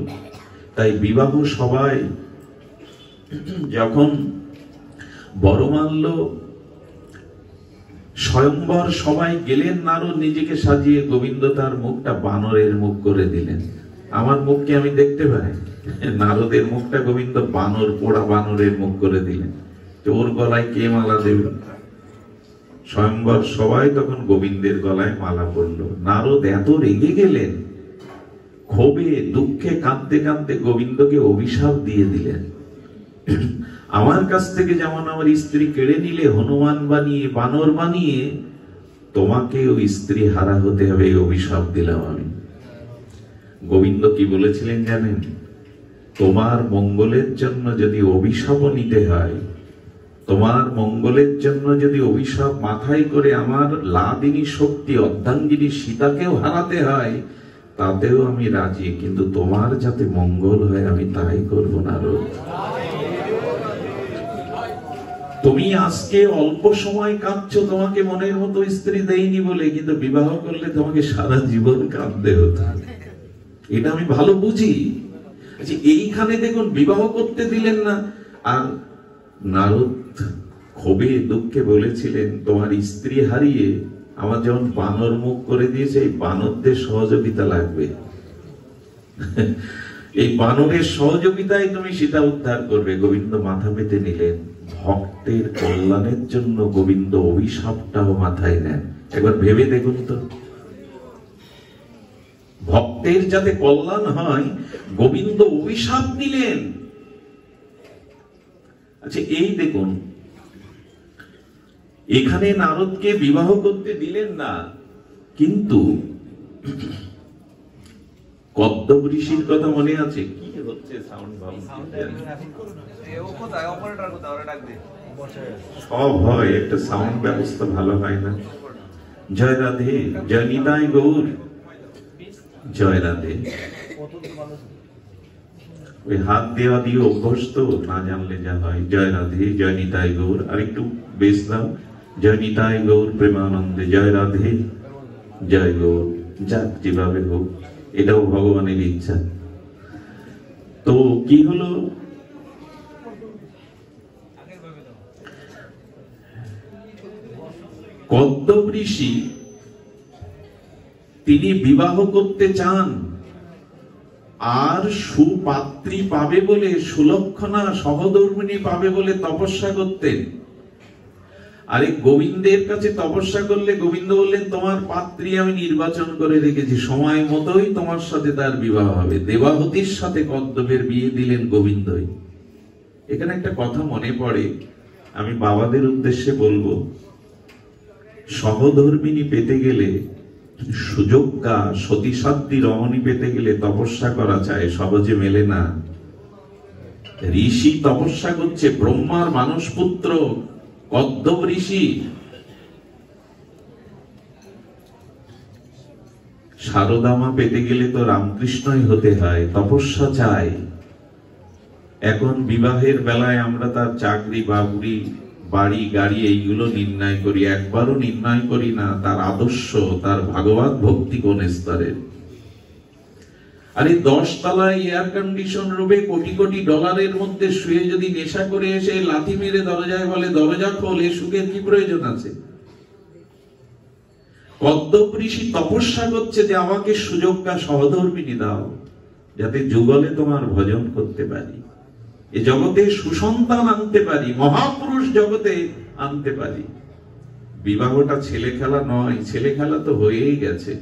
তাই বিবাহ সবাই যখন বরমাল্য স্বয়ংবর সবাই গেলেন, নারদ নিজেকে সাজিয়ে, গোবিন্দ তার মুখটা বানরের মুখ করে দিলেন। আমার মুখকে আমি দেখতে পাই, নারদের মুখটা গোবিন্দ বানর, পোড়া বানরের মুখ করে দিলেন। ওর গলায় কে মালা দেবে? স্বয়ংবর সবাই তখন গোবিন্দের গলায় মালা পড়লো। নারদ এত রেগে গেলেন, ক্ষোভে দুঃখে কাঁদতে কাঁদতে গোবিন্দকে অভিশাপ দিয়ে দিলেন, আমার কাছ থেকে যেমন আমার স্ত্রী কেড়ে নিলে হনুমান বানিয়ে, বানর বানিয়ে, তোমাকে ওই স্ত্রী হারা হতে হবে, এই অভিশাপ দিলাম আমি। গোবিন্দ কি বলেছিলেন জানেন? তোমার মঙ্গলের জন্য যদি অভিশাপ নিতে হয়, তোমার মঙ্গলের জন্য যদি অভিশাপ মাথায় করে আমার লাদিনী শক্তি অর্ধাঙ্গিনী সীতাকেও হারাতে হয়, তাতেও আমি রাজি, কিন্তু তোমার যাতে মঙ্গল হয় আমি তাই করবো না। তুমি আজকে অল্প সময় কাঁদছো, তোমাকে মনের মতো স্ত্রী দেয়নি বলে, কিন্তু বিবাহ করলে তোমাকে সারা জীবন কাঁদতে হতো। এটা আমি ভালো বুঝি। এইখানে দেখুন বিবাহ করতে দিলেন না, আর নারদ ক্ষোভে দুঃখে বলেছিলেন তোমার স্ত্রী হারিয়ে আমার যেমন বানর মুখ করে দিয়েছে, এই বানরদের সহযোগিতা লাগবে, এই বানরের সহযোগিতায় তুমি সীতা উদ্ধার করবে। গোবিন্দ মাথা পেতে নিলেন। ভক্তের কল্যাণের জন্য গোবিন্দ অভিশাপটাও মাথায় নেন। একবার ভেবে দেখুন তো, ভক্তের যাতে কল্যাণ হয় গোবিন্দ অভিশাপ নিলেন। আচ্ছা এই দেখুন, এখানে নারদকে বিবাহ করতে দিলেন না, কিন্তু কদ্দব ঋষির কথা মনে আছে? কি হচ্ছে সাউন্ড সব হয়, একটা সাউন্ড ব্যবস্থা ভালো হয় না। জয় রাধে, জয় নিতাই গৌর, জয় রাধে। ওই হাত দেওয়া দিয়ে অভ্যস্ত, না জানলে যা হয়। জয় রাধে, জয় নিতাই গৌর। আর একটু বেশ দাও। জয় নিতাই গৌর প্রেমানন্দে, জয় রাধে, জয় গো, যাক যেভাবে হোক, এটাও ভগবানের ইচ্ছা। তো কি হলো, কদ্দব ঋষি তিনি বিবাহ করতে চান, আর সুপাত্রী পাবে বলে, সুলক্ষণা সহধর্মিণী পাবে বলে তপস্যা করতেন। আরে গোবিন্দের কাছে তপস্যা করলে গোবিন্দ বললেন, তোমার পাত্রী আমি নির্বাচন করে রেখেছি, সময় মতোই তোমার সাথে তার বিবাহ হবে। দেবাহুতির সাথে কদ্দবের বিয়ে দিলেন গোবিন্দই। এখানে একটা কথা মনে পড়ে, আমি বাবাদের উদ্দেশ্যে বলবো, সহধর্মিণী পেতে গেলে, সুযোগ্যা সতীসাধ্বী রমণী পেতে গেলে তপস্যা করা চাই, সহজে মেলে না। ঋষি তপস্যা করছে, ব্রহ্মার মানস পুত্র কদ্দব ঋষি। শারদামা পেতে গেলে তো রামকৃষ্ণই হতে হয়, তপস্যা চাই। এখন বিবাহের বেলায় আমরা তার চাকরি বাকরি বাড়ি গাড়ি এইগুলো নির্ণয় করি, একবারও নির্ণয় করি না তার আদর্শ, তার ভাগবত ভক্তি কোন স্তরের। আর এই 10 তলায় এয়ার কন্ডিশন রুমে কোটি কোটি ডলারের মধ্যে শুয়ে যদি নেশা করে এসে লাথি মেরে দরজায় বলে দরজা খোল, এ সুখের কি প্রয়োজন আছে? কদ্দব ঋষি তপস্যা করছে যে আমাকে সুযোগ্যা সহধর্মিণী দাও, যাতে যুগলে তোমার ভজন করতে পারি, এ জগতে সুসন্তান আনতে পারি, মহাপুরুষ জগতে আনতে পারি। বিবাহটা ছেলে খেলা নয়, ছেলে খেলা তো হয়েই গেছে।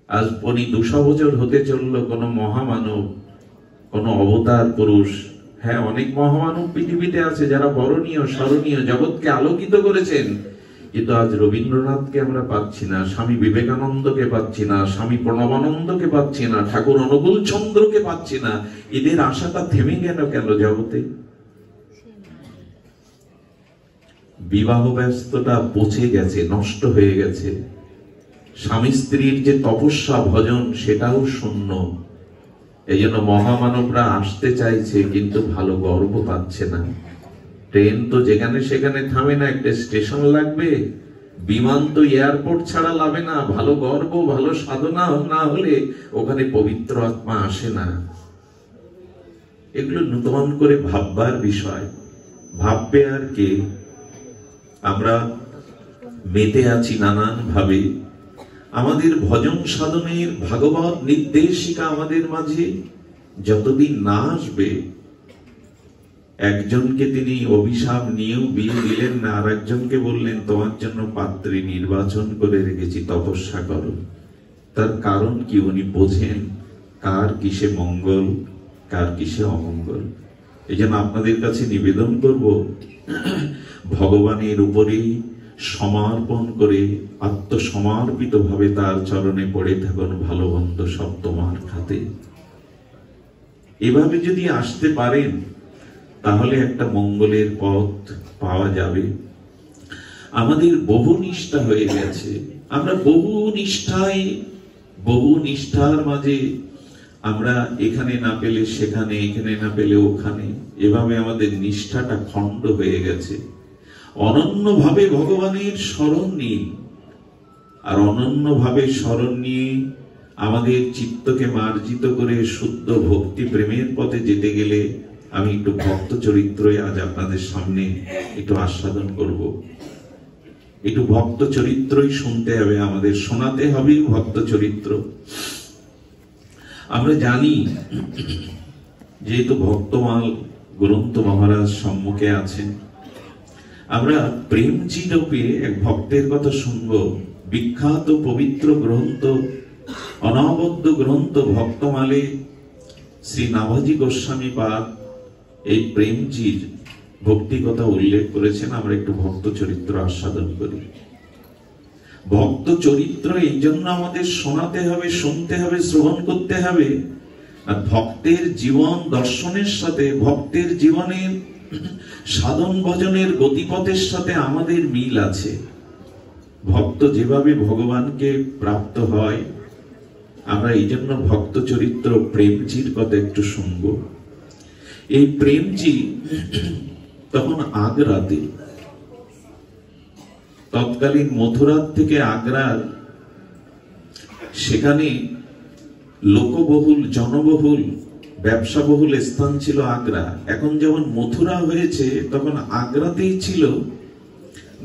আজ 200 বছর হতে চললো, কোন মহামানব, কোন অবতার পুরুষ, হ্যাঁ অনেক মহামানব পৃথিবীতে আছে যারা বরণীয় স্মরণীয়, জগৎকে আলোকিত করেছেন, কিন্তু আজ রবীন্দ্রনাথকে আমরা পাচ্ছি না, স্বামী বিবেকানন্দকে পাচ্ছি না, স্বামী প্রণবানন্দকে পাচ্ছি না, ঠাকুর অনুকূল চন্দ্রকে পাচ্ছি না। এদের আশাটা থেমে গেল কেন জগতে? বিবাহ ব্যস্ততা পচে গেছে, নষ্ট হয়ে গেছে। স্বামী স্ত্রীর যে তপস্যা ভজন সেটাও শূন্য। এই জন্য মহামানবরা আসতে চাইছে কিন্তু ভালো গর্ব পাচ্ছে না। ট্রেন তো যেখানে সেখানে থামে না, একটা স্টেশন লাগবে। বিমান তো এয়ারপোর্ট ছাড়া লাভে না। ভালো গর্ব, ভালো সাধনা না হলে ওখানে পবিত্র আত্মা আসে না। এগুলো নূতন করে ভাববার বিষয়। ভাববে আর কে? আমরা মেতে আছি নানান ভাবে। আমাদের ভজন সাধনের ভাগবত নির্দেশিকা আমাদের মাঝে যতদিন না আসবে, একজনকে তিনি অভিশাপ নিয়েও বিয়ে দিলেন না, আর একজনকে বললেন তোমার জন্য পাত্রী নির্বাচন করে রেখেছি, তপস্যা করো। তার কারণ কি? উনি বোঝেন কার কিসে মঙ্গল, কার কিসে অমঙ্গল। এই জন্য আপনাদের কাছে নিবেদন করব, ভগবানের উপরেই সমর্পণ করে আত্মসমর্পিত ভাবে তার চরণে পড়ে থাকুন। ভালো বন্ধ সব তোমার খাতে। এভাবে যদি আসতে পারেন তাহলে একটা মঙ্গলের পথ পাওয়া যাবে। আমাদের বহু নিষ্ঠা হয়ে গেছে। আমরা বহু নিষ্ঠার মাঝে আমরা এখানে না পেলে সেখানে, এখানে না পেলে ওখানে, এভাবে আমাদের নিষ্ঠাটা খণ্ড হয়ে গেছে। অনন্যভাবে ভগবানের স্মরণ নিন, আর অনন্যভাবে স্মরণ নিয়ে আমাদের চিত্তকে মার্জিত করে শুদ্ধ ভক্তি প্রেমের পথে যেতে গেলে আমি একটু ভক্ত চরিত্রই আজ আপনাদের সামনে একটু আস্বাদন করব। একটু ভক্ত চরিত্রই শুনতে হবে, আমাদের শোনাতে হবে ভক্ত চরিত্র। আমরা জানি যেহেতু ভক্তমাল গ্রন্থ মহারাজ সম্মুখে আছেন, আমরা প্রেমজি রূপে এক ভক্তের কথা শুনব। বিখ্যাত পবিত্র গ্রন্থ, অনবদ্য গ্রন্থ ভক্তমালে শ্রী নাভাজি গোস্বামী পাদ এই প্রেমজির ভক্তি কথা উল্লেখ করেছেন। আমরা একটু ভক্ত চরিত্র আস্বাদন করি। ভক্ত চরিত্র এই জন্য আমাদের শোনাতে হবে, শুনতে হবে, শ্রবণ করতে হবে। আর ভক্তের জীবন দর্শনের সাথে, ভক্তের জীবনের সাধন ভজনের গতিপথের সাথে আমাদের মিল আছে। ভক্ত যেভাবে ভগবানকে প্রাপ্ত হয়, আমরা এই জন্য ভক্ত চরিত্র প্রেমজির কথা একটু শুনবো। এই প্রেমজি তখন আগ্রাতে, তৎকালীন মথুরার থেকে আগ্রার, সেখানে লোকবহুল জনবহুল ব্যবসাবহুল স্থান ছিল আগ্রা। এখন যেমন মথুরা হয়েছে, তখন আগ্রাতেই ছিল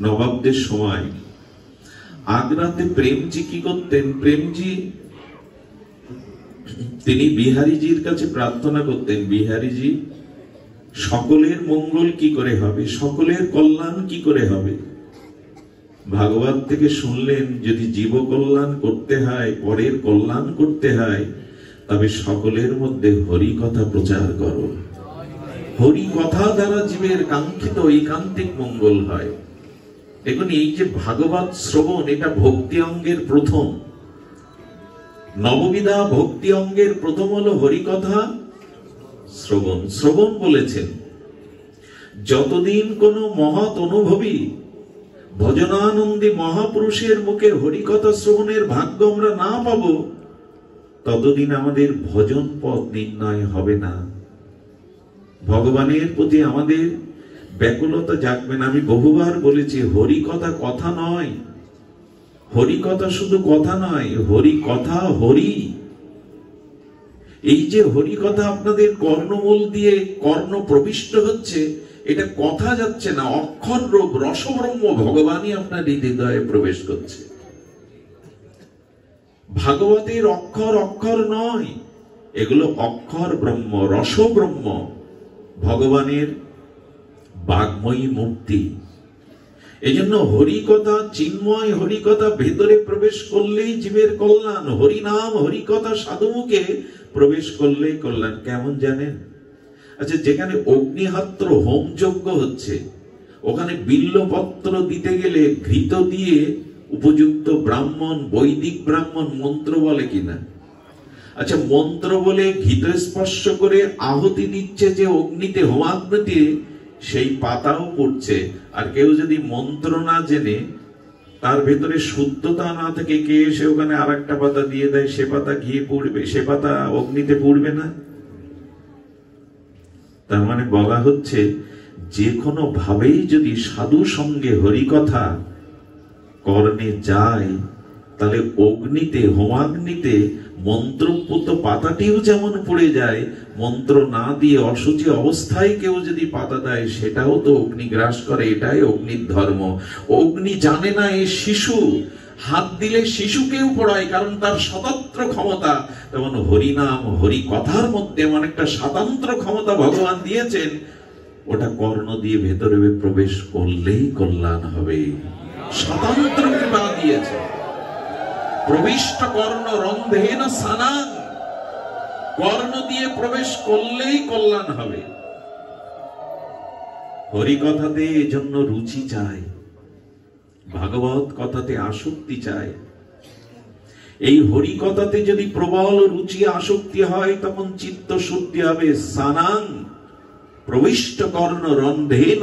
নবাবদের সময়। আগ্রাতে প্রেমজি কি করতেন? প্রেমজি তিনি বিহারীজির কাছে প্রার্থনা করতেন, বিহারীজি সকলের মঙ্গল কি করে হবে, সকলের কল্যাণ কি করে হবে। ভাগবত থেকে শুনলেন, যদি জীব কল্যাণ করতে হয়, পরের কল্যাণ করতে হয়, তবে সকলের মধ্যে হরি কথা প্রচার করো। হরি কথা দ্বারা জীবের কাঙ্ক্ষিত ঐকান্তিক মঙ্গল হয়। দেখুন, এই যে ভাগবত শ্রবণ, এটা ভক্তি অঙ্গের প্রথম, নববিধা ভক্তি অঙ্গের প্রথম হলো হরিকথা শ্রবণ। শ্রবণ বলেছেন, যতদিন কোন মহৎ অনুভবী ভজনানন্দী মহাপুরুষের মুখে হরিকথা শ্রবণের ভাগ্য আমরা না পাব, ততদিন আমাদের ভজন পথ নির্ণয় হবে না, ভগবানের প্রতি আমাদের ব্যাকুলতা জাগবে না। আমি বহুবার বলেছি, হরিকথা কথা নয়, হরিকথা শুধু কথা নয়, হরিকথা হরি। এই যে হরিকথা আপনাদের কর্ণমূল দিয়ে কর্ণ প্রবিষ্ট হচ্ছে, এটা কথা যাচ্ছে না, অক্ষর রূপ রসব্রহ্ম ভগবানই আপনার হৃদয়ে প্রবেশ করছে। ভাগবতের অক্ষর অক্ষর নয়, এগুলো অক্ষর ব্রহ্ম, রসব্রহ্ম, ভগবানের বাগ্ময়ী মূর্তি। এই জন্য হরিকথা, চিন্ময় হরিকথা ভেতরে প্রবেশ করলেই জীবের কল্যাণ। হরিনাম হরিকথা সাধুমুখে প্রবেশ করলেই কল্যাণ। কেমন জানেন? আচ্ছা, যেখানে অগ্নিহোত্র হোম যজ্ঞ হচ্ছে, ওখানে বিল্লপত্র দিতে গেলে ঘৃত দিয়ে উপযুক্ত ব্রাহ্মণ, বৈদিক ব্রাহ্মণ মন্ত্র বলে কিনা? আচ্ছা, মন্ত্র বলে ঘৃত স্পর্শ করে আহুতি দিচ্ছে যে অগ্নিতে, হোমাগ্নিতে, সেই পাতাও পড়ছে। আর কেউ যদি মন্ত্র না জেনে, তার ভেতরে শুদ্ধতা না থেকে কে এসে ওখানে আর একটা পাতা দিয়ে দেয়, সে পাতা ঘিয়ে পড়বে, সে পাতা অগ্নিতে পড়বে না। তার মানে বলা হচ্ছে, যে কোনো ভাবেই যদি সাধু সঙ্গে হরিকথা কর্ণে যায়, তাহলে অগ্নিতে, হোমাগ্নিতে মন্ত্রপুত পাতাটিও যেমন পড়ে যায়, মন্ত্র না দিয়ে অশুচি অবস্থায় কেউ যদি পাতা দেয়, সেটাও তো অগ্নি গ্রাস করে। এটাই অগ্নির ধর্ম। অগ্নি জানে না এই শিশু, হাত দিলে শিশুকেও পড়ায়, কারণ তার স্বতন্ত্র ক্ষমতা। তেমন হরিনাম হরি কথার মধ্যে এমন একটা স্বতন্ত্র ক্ষমতা ভগবান দিয়েছেন, ওটা কর্ণ দিয়ে ভেতরে প্রবেশ করলেই কল্যাণ হবে। স্বতন্ত্র কৃপা দিয়েছে। প্রবিষ্ট কর্ণ রন্ধেন সানাং, কর্ণ দিয়ে প্রবেশ করলেই কল্যাণ হবে। হরিকথাতে এজন্য রুচি চাই, ভাগবত কথাতে আসক্তি চাই। এই হরিকথাতে যদি প্রবল রুচি আসক্তি হয়, তখন চিত্ত শুদ্ধি হবে। সানাং প্রবিষ্ট কর্ণ রন্ধেন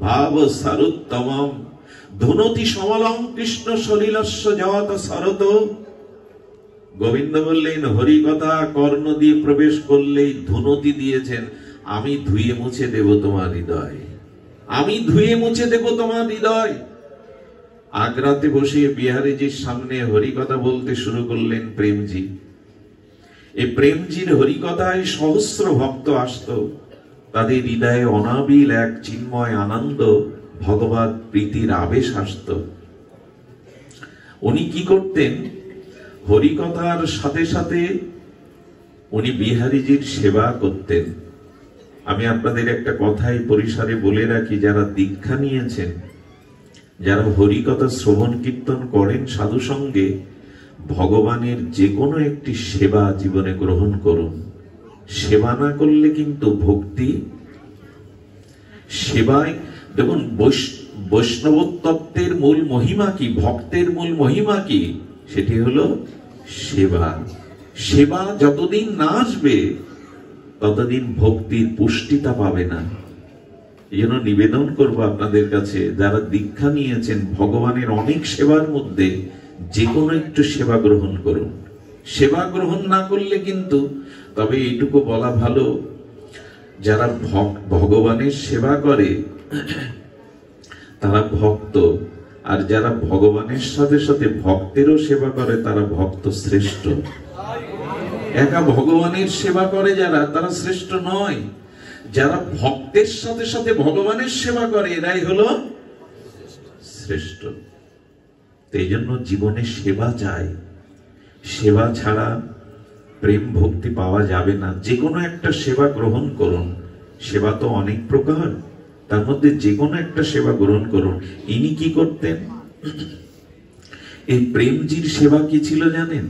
ভাব সারুত্তমম ধুনতি সমলং কৃষ্ণ সলিলস্য জগৎ শরত। গোবিন্দ বললেন, হরিকথা কর্ণ দিয়ে প্রবেশ করলেই ধুনতি দিয়েছেন, আমি ধুয়ে মুছে দেব তোমার হৃদয়, আমি ধুয়ে মুছে দেব তোমার হৃদয়। আগ্রাতে বসে বিহারীজির সামনে হরিকথা বলতে শুরু করলেন প্রেমজি। এই প্রেমজির হরিকথায় সহস্র ভক্ত আসত, তাদের হৃদয়ে অনাবিল এক চিন্ময় আনন্দ, ভগবত প্রীতির আবেশ আসত। উনি কি করতেন? হরিকথার সাথে সাথে উনি বিহারীজির সেবা করতেন। আমি আপনাদের একটা কথাই পরিসরে বলে রাখি, যারা দীক্ষা নিয়েছেন, যারা হরিকথা শ্রবণ কীর্তন করেন সাধু সঙ্গে, ভগবানের যে কোনো একটি সেবা জীবনে গ্রহণ করুন। সেবা না করলে কিন্তু ভক্তি, সেবায় দেখুন বৈষ্ণব তত্ত্বের মূল মহিমা কি, ভক্তের মূল মহিমা কি, সেটি হলো সেবা। সেবা যতদিন না আসবে, ততদিন ভক্তির পুষ্টিতা পাবে না। এই জন্য নিবেদন করবো আপনাদের কাছে, যারা দীক্ষা নিয়েছেন, ভগবানের অনেক সেবার মধ্যে যে কোনো একটু সেবা গ্রহণ করুন। সেবা গ্রহণ না করলে কিন্তু, তবে এইটুকু বলা ভালো, যারা ভগবানের সেবা করে তারা ভক্ত, আর যারা ভগবানের সাথে সাথে ভক্তেরও সেবা করে তারা ভক্ত শ্রেষ্ঠ। একা ভগবানের সেবা করে যারা, তারা শ্রেষ্ঠ নয়। যারা ভক্তের সাথে সাথে ভগবানের সেবা করে এরাই হলো শ্রেষ্ঠ। এই জন্য জীবনে সেবা চাই। সেবা ছাড়া প্রেম ভক্তি পাওয়া যাবে না। যে কোনো একটা সেবা গ্রহণ করুন। সেবা তো অনেক প্রকার, তার মধ্যে যে কোনো একটা সেবা গ্রহণ করুন। ইনি কি করতেন? এই প্রেমজির সেবা কি ছিল জানেন?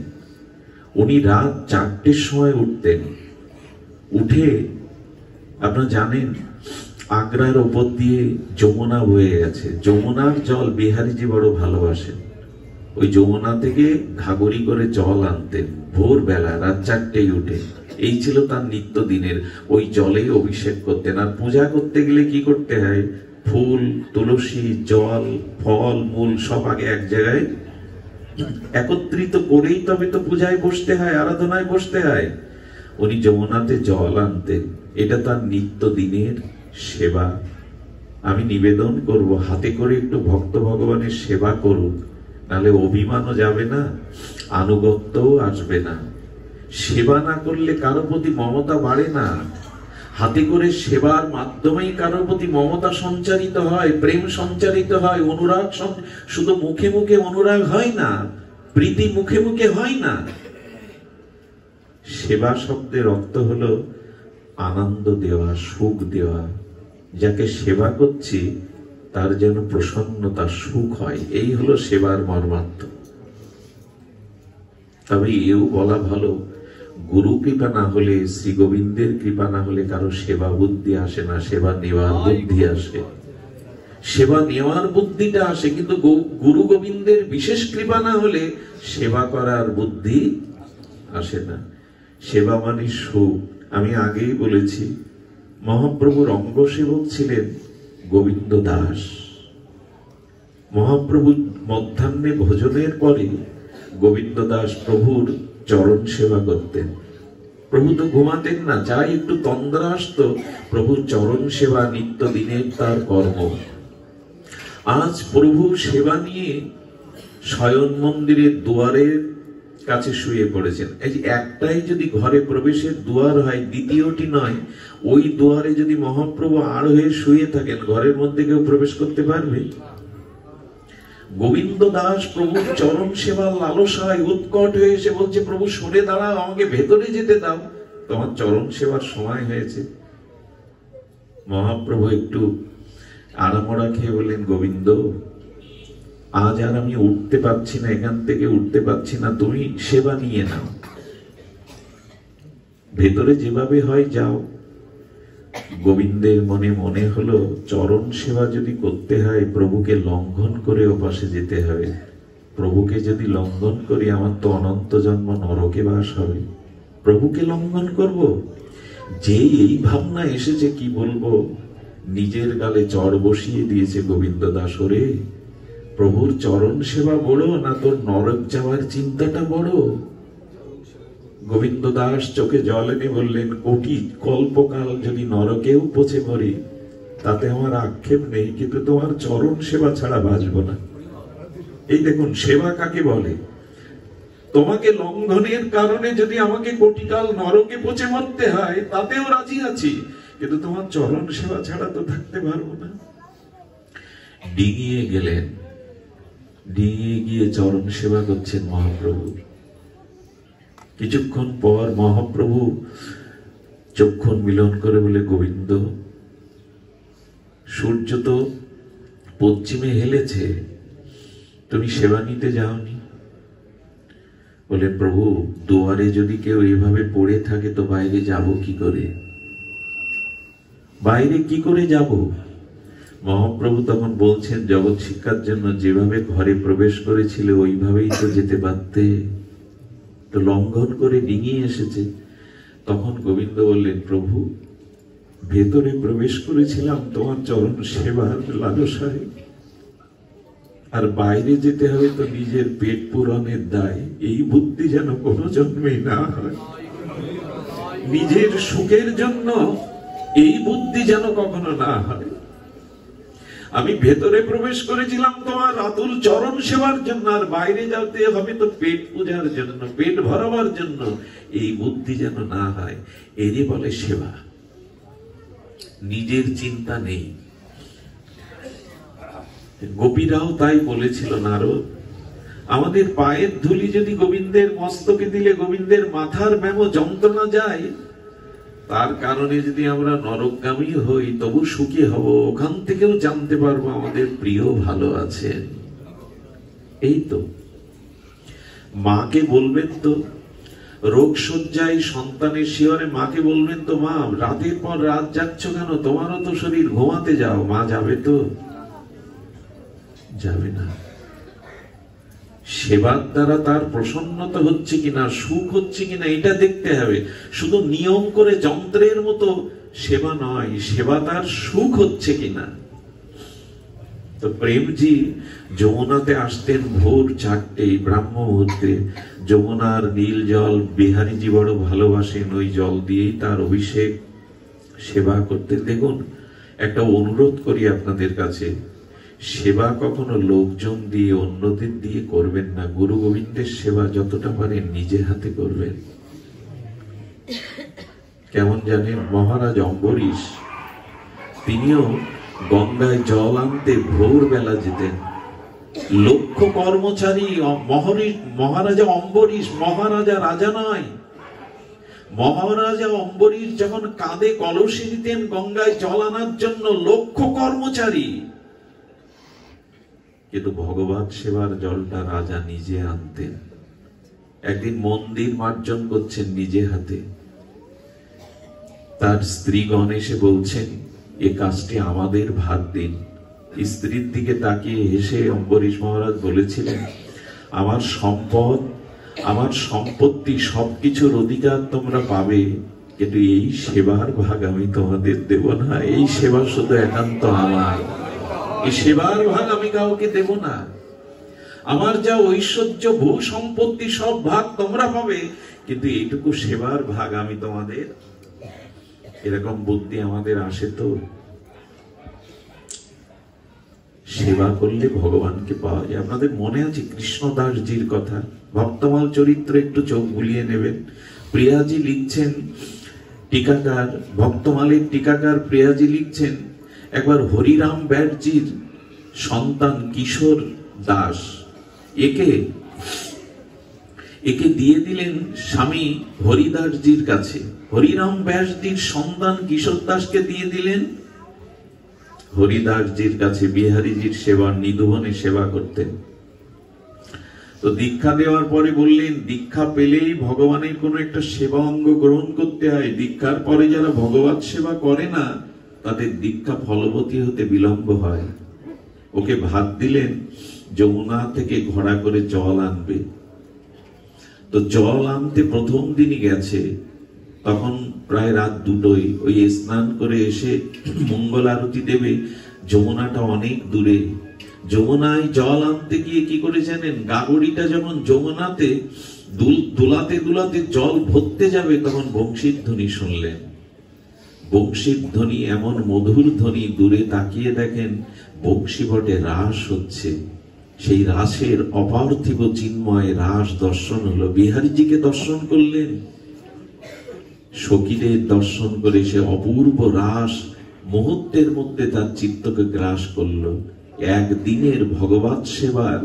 উনি রাত 4টের সময় উঠতেন। উঠে, আপনারা জানেন আগ্রার ওপর দিয়ে যমুনা বয়ে গেছে। যমুনার জল বিহারীজি বড় ভালোবাসেন। ওই যমুনা থেকে ঘাগরি করে জল আনতেন ভোরবেলা, রাত 4টেই উঠে। এই ছিল তার নিত্য দিনের। ওই জলে অভিষেক করতেন। আর পূজা করতে গেলে কি করতে হয়? ফুল, তুলসী, জল, ফল, মূল সব আগে এক জায়গায় একত্রিত করেই তবে তো পূজায় বসতে হয়, আরাধনায় বসতে হয়। উনি যমুনাতে জল আনতেন। এটা তার নিত্য দিনের সেবা। আমি নিবেদন করব, হাতে করে একটু ভক্ত ভগবানের সেবা করুন, নাহলে অভিমানও যাবে না, আনুগত্যও আসবে না। সেবা না করলে কারো প্রতি মমতা বাড়ে না। হাতে করে সেবার মাধ্যমেই কারোর প্রতি মমতা সঞ্চারিত হয়, প্রেম সঞ্চারিত হয়, অনুরাগ। শুধু মুখে মুখে অনুরাগ হয় না, প্রীতি মুখে মুখে হয় না। সেবা শব্দের অর্থ হলো আনন্দ দেওয়া, সুখ দেওয়া। যাকে সেবা করছি তার যেন প্রসন্নতা, সুখ হয়, এই হলো সেবার মর্মার্থ। তবে এও বলা ভালো, গুরু কৃপা না হলে, শ্রী গোবিন্দের কৃপা না হলে কারো সেবা বুদ্ধি আসে না। সেবা নেওয়ার বুদ্ধি আসে, সেবা নেওয়ার বুদ্ধিটা আসে, কিন্তু গুরু গোবিন্দের বিশেষ কৃপা না হলে সেবা করার বুদ্ধি আসে না। সেবা মানে সুখ। আমি আগেই বলেছি, মহাপ্রভুর অঙ্গসেবক ছিলেন গোবিন্দ দাস। মহাপ্রভু মধ্যাহ্নে ভোজনের পরে গোবিন্দ দাস প্রভুর চরণ সেবা করতেন। প্রভু তো ঘুমাতেন না, যাই একটু তন্দ্রা আসতো, প্রভুর চরণ সেবা নিত্য দিনের তার কর্ম। আজ প্রভু সেবা নিয়ে শয়ন মন্দিরের দুয়ারের কাছে শুয়ে পড়েছেন। এই একটাই যদি ঘরে প্রবেশের দুয়ার হয়, দ্বিতীয়টি নয়, ওই দুয়ারে যদি মহাপ্রভু আর হয়ে শুয়ে থাকেন, ঘরের মধ্যে কেউ প্রবেশ করতে পারবে? গোবিন্দ দাস প্রভুর চরণ সেবার লালসায় উৎকট হয়ে এসে বলছে, প্রভু সরে দাঁড়াও, আমাকে ভেতরে যেতে দাও, তোমার চরণ সেবার সময় হয়েছে। মহাপ্রভু একটু আড়ামোড়া খেয়ে বললেন, গোবিন্দ, আজ আর আমি উঠতে পারছি না, এখান থেকে উঠতে পারছি না, তুমি সেবা নিয়ে নাও, ভেতরে যেভাবে হয় যাও। গোবিন্দের মনে মনে হলো, চরণ সেবা যদি করতে হয় প্রভুকে লঙ্ঘন করে ওপাশে যেতে হবে। প্রভুকে যদি লঙ্ঘন করি আমার তো অনন্ত জন্ম নরকে বাস হবে। প্রভুকে লঙ্ঘন করব? যে এই ভাবনা এসেছে, কি বলবো, নিজের গালে চড় বসিয়ে দিয়েছে গোবিন্দ দাস। ওরে, প্রভুর চরণ সেবা বড় না তোর নরক যাওয়ার চিন্তাটা বড়? গোবিন্দ দাস চোখে জল এনে বললেন, কোটি কল্পকাল যদি নরকেও পচে মরি তাতে আমার আক্ষেপ নেই, কিন্তু তোমার চরণ সেবা ছাড়া বাঁচব না। এই দেখুন সেবা কাকে বলে। তোমাকে লঙ্ঘনের কারণে যদি আমাকে কোটিকাল নরকে পচে মরতে হয় তাতেও রাজি আছি, কিন্তু তোমার চরণ সেবা ছাড়া তো থাকতে পারবো না। ডিঙিয়ে গেলেন, ডিঙিয়ে গিয়ে চরণ সেবা করছেন মহাপ্রভু। কিছুক্ষণ পর মহাপ্রভু চক্ষু মিলন করে বলে, গোবিন্দ, সূর্য তো পশ্চিমে হেলেছে, তুমি সেবা নিতে যাওনি? বলে, প্রভু, দুয়ারে যদি কেউ এভাবে পড়ে থাকে তো বাইরে যাব কি করে? বাইরে কি করে যাব? মহাপ্রভু তখন বলছেন, জগৎ শিক্ষার জন্য যেভাবে ঘরে প্রবেশ করেছিল ওইভাবেই তো যেতে পারতে, তো লঙ্ঘন করে ডিঙিয়ে এসেছে। তখন গোবিন্দ বললেন, প্রভু, ভেতরে প্রবেশ করেছিলাম তোমার চরণ সেবার লালসায়, আর বাইরে যেতে হবে তো নিজের পেট পূরণের দায়। এই বুদ্ধি যেন কোনো জন্মেই না হয়। নিজের সুখের জন্য এই বুদ্ধি যেন কখনো না হয়। আমি ভেতরে প্রবেশ করেছিলাম তোমার আতুল চরণ সেবার জন্য, আর বাইরে যাতে হবে তো পেট পূজার জন্য, পেট ভরাবার জন্য। এই বুদ্ধি যেন না হয়, এরই বলে সেবা। নিজের চিন্তা নেই। গোপীরাও তাই বলেছিল নারদ, আমাদের পায়ের ধুলি যদি গোবিন্দের মস্তকে দিলে গোবিন্দের মাথার ব্যামো যন্ত্রণা যায়, তার কারণে যদি আমরা নরকগামী হই তবু সুখী হব, ওখান থেকেও জানতে পারবো আমাদের প্রিয় ভালো আছেন। এই তো মাকে বলবেন তো রোগ শয্যায় সন্তানের শিহরে, মাকে বলবেন তো মা রাতের পর রাত যাচ্ছ কেন, তোমারও তো শরীর, ঘুমাতে যাও। মা যাবে তো? যাবে না। সেবার দ্বারা তার প্রসন্নতা হচ্ছে কিনা, সুখ হচ্ছে কিনা, এটা দেখতে হবে। শুধু নিয়ম করে যন্ত্রের মতো সেবা নয়, সেবা তার সুখ হচ্ছে কিনা। তো প্রেমজি যমুনাতে আসতেন ভোর 4টে ব্রাহ্ম মুহূর্তে। যমুনার নীল জল বিহারীজি বড় ভালোবাসেন, ওই জল দিয়েই তার অভিষেক সেবা করতে। দেখুন, একটা অনুরোধ করি আপনাদের কাছে, সেবা কখনো লোকজন দিয়ে অন্যদের দিয়ে করবেন না। গুরু গোবিন্দের সেবা যতটা পারেন নিজে হাতে করবেন। কেমন জানেন, মহারাজ অম্বরীশ তিনিও গঙ্গায় জল আনতে ভোরবেলা যেতেন। লক্ষ কর্মচারী, মহারাজা অম্বরীশ, মহারাজা রাজা নয়, মহারাজা অম্বরীশ যখন কাঁধে কলসি দিতেন গঙ্গায় জল আনার জন্য, লক্ষ কর্মচারী। কিন্তু ভগবত সেবার জলটা রাজা নিজে আনতেন। একদিন মন্দির মার্জন করছেন নিজে হাতে, তার স্ত্রীগণ এসে বলছেন এ কাজটি আমাদের ভাগ দিন। স্ত্রীর দিকে তাকিয়ে হেসে অম্বরীশ মহারাজ বলেছিলেন, আমার সম্পদ, আমার সম্পত্তি, সবকিছুর অধিকার তোমরা পাবে, কিন্তু এই সেবার ভাগ আমি তোমাদের দেব না। এই সেবা শুধু একান্ত আমার, এই সেবার ভাগ আমি কাউকে দেব না। আমার যা ঐশ্বর্য ভূ সম্পত্তি সব ভাগ তোমরা পাবে, কিন্তু এইটুকু সেবার ভাগ আমি তোমাদের। এরকম বুদ্ধি আমাদের আসে তো? সেবা করলে ভগবানকে পাওয়া যায়। আপনাদের মনে আছে কৃষ্ণদাসজির কথা? ভক্তমাল চরিত্র একটু চোখ বুলিয়ে নেবেন। প্রিয়াজি লিখছেন, টিকাকার, ভক্তমালের টিকাকার প্রিয়াজি লিখছেন, একবার হরিরাম ব্যাসজির সন্তান কিশোর দাস একে দিয়ে দিলেন স্বামী হরিদাসজির কাছে। হরিরাম ব্যাসজির সন্তান কিশোর দাসকে দিয়ে দিলেন হরিদাসজির কাছে, বিহারীজির সেবা নিধুবনে সেবা করতেন। তো দীক্ষা দেওয়ার পরে বললেন, দীক্ষা পেলেই ভগবানের কোন একটা সেবা অঙ্গ গ্রহণ করতে হয়। দীক্ষার পরে যারা ভগবত সেবা করে না, তাদের দীক্ষা ফলবতী হতে বিলম্ব হয়। ওকে ভাত দিলেন যমুনা থেকে ঘোড়া করে জল আনবে। তো জল আনতে প্রথম দিনই গেছে, তখন প্রায় রাত 2টোই। ওই স্নান করে এসে মঙ্গল আরতি দেবে, যমুনাটা অনেক দূরে। যমুনায় জল আনতে গিয়ে কি করে জানেন, গাগরিটা যেমন যমুনাতে দুলাতে দুলাতে জল ভরতে যাবে, তখন বংশীর ধ্বনি শুনলেন। বংশীর ধ্বনি এমন মধুর ধ্বনি, দূরে তাকিয়ে দেখেন বংশী বটে রাস হচ্ছে। সেই রাসের অপার্থিব চিন্ময় রাস দর্শন হলো। বিহারীজিকে দর্শন করলেন, সখীদের দর্শন করে সে অপূর্ব রাস মুহূর্তের মধ্যে তার চিত্তকে গ্রাস করলো। একদিনের ভগবত সেবার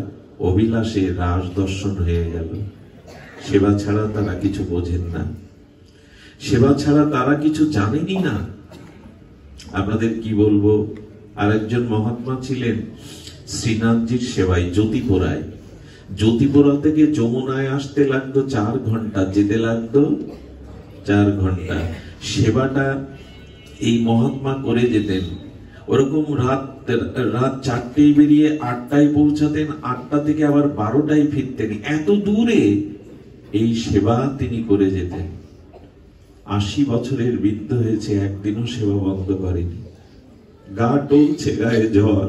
অভিলাষে রাস দর্শন হয়ে গেল। সেবা ছাড়া তারা কিছু বোঝেন না, সেবা ছাড়া তারা কিছু জানেনই না। আপনাদের কি বলবো, আরেকজন মহাত্মা ছিলেন শ্রীনাথজির সেবায় জ্যোতিপুরায়। জ্যোতিপুরা থেকে যমুনায় আসতে লাগতো 4 ঘন্টা, যেতে লাগতো 4 ঘন্টা। সেবাটা এই মহাত্মা করে যেতেন। ওরকম রাত 4টায় বেরিয়ে 8টায় পৌঁছাতেন, 8টা থেকে আবার 12টায় ফিরতেন। এত দূরে এই সেবা তিনি করে যেতেন। 80 বছরের বৃদ্ধ হয়েছে, একদিনও সেবা বন্ধ করেনি। গা টলছে, গায়ে জ্বর,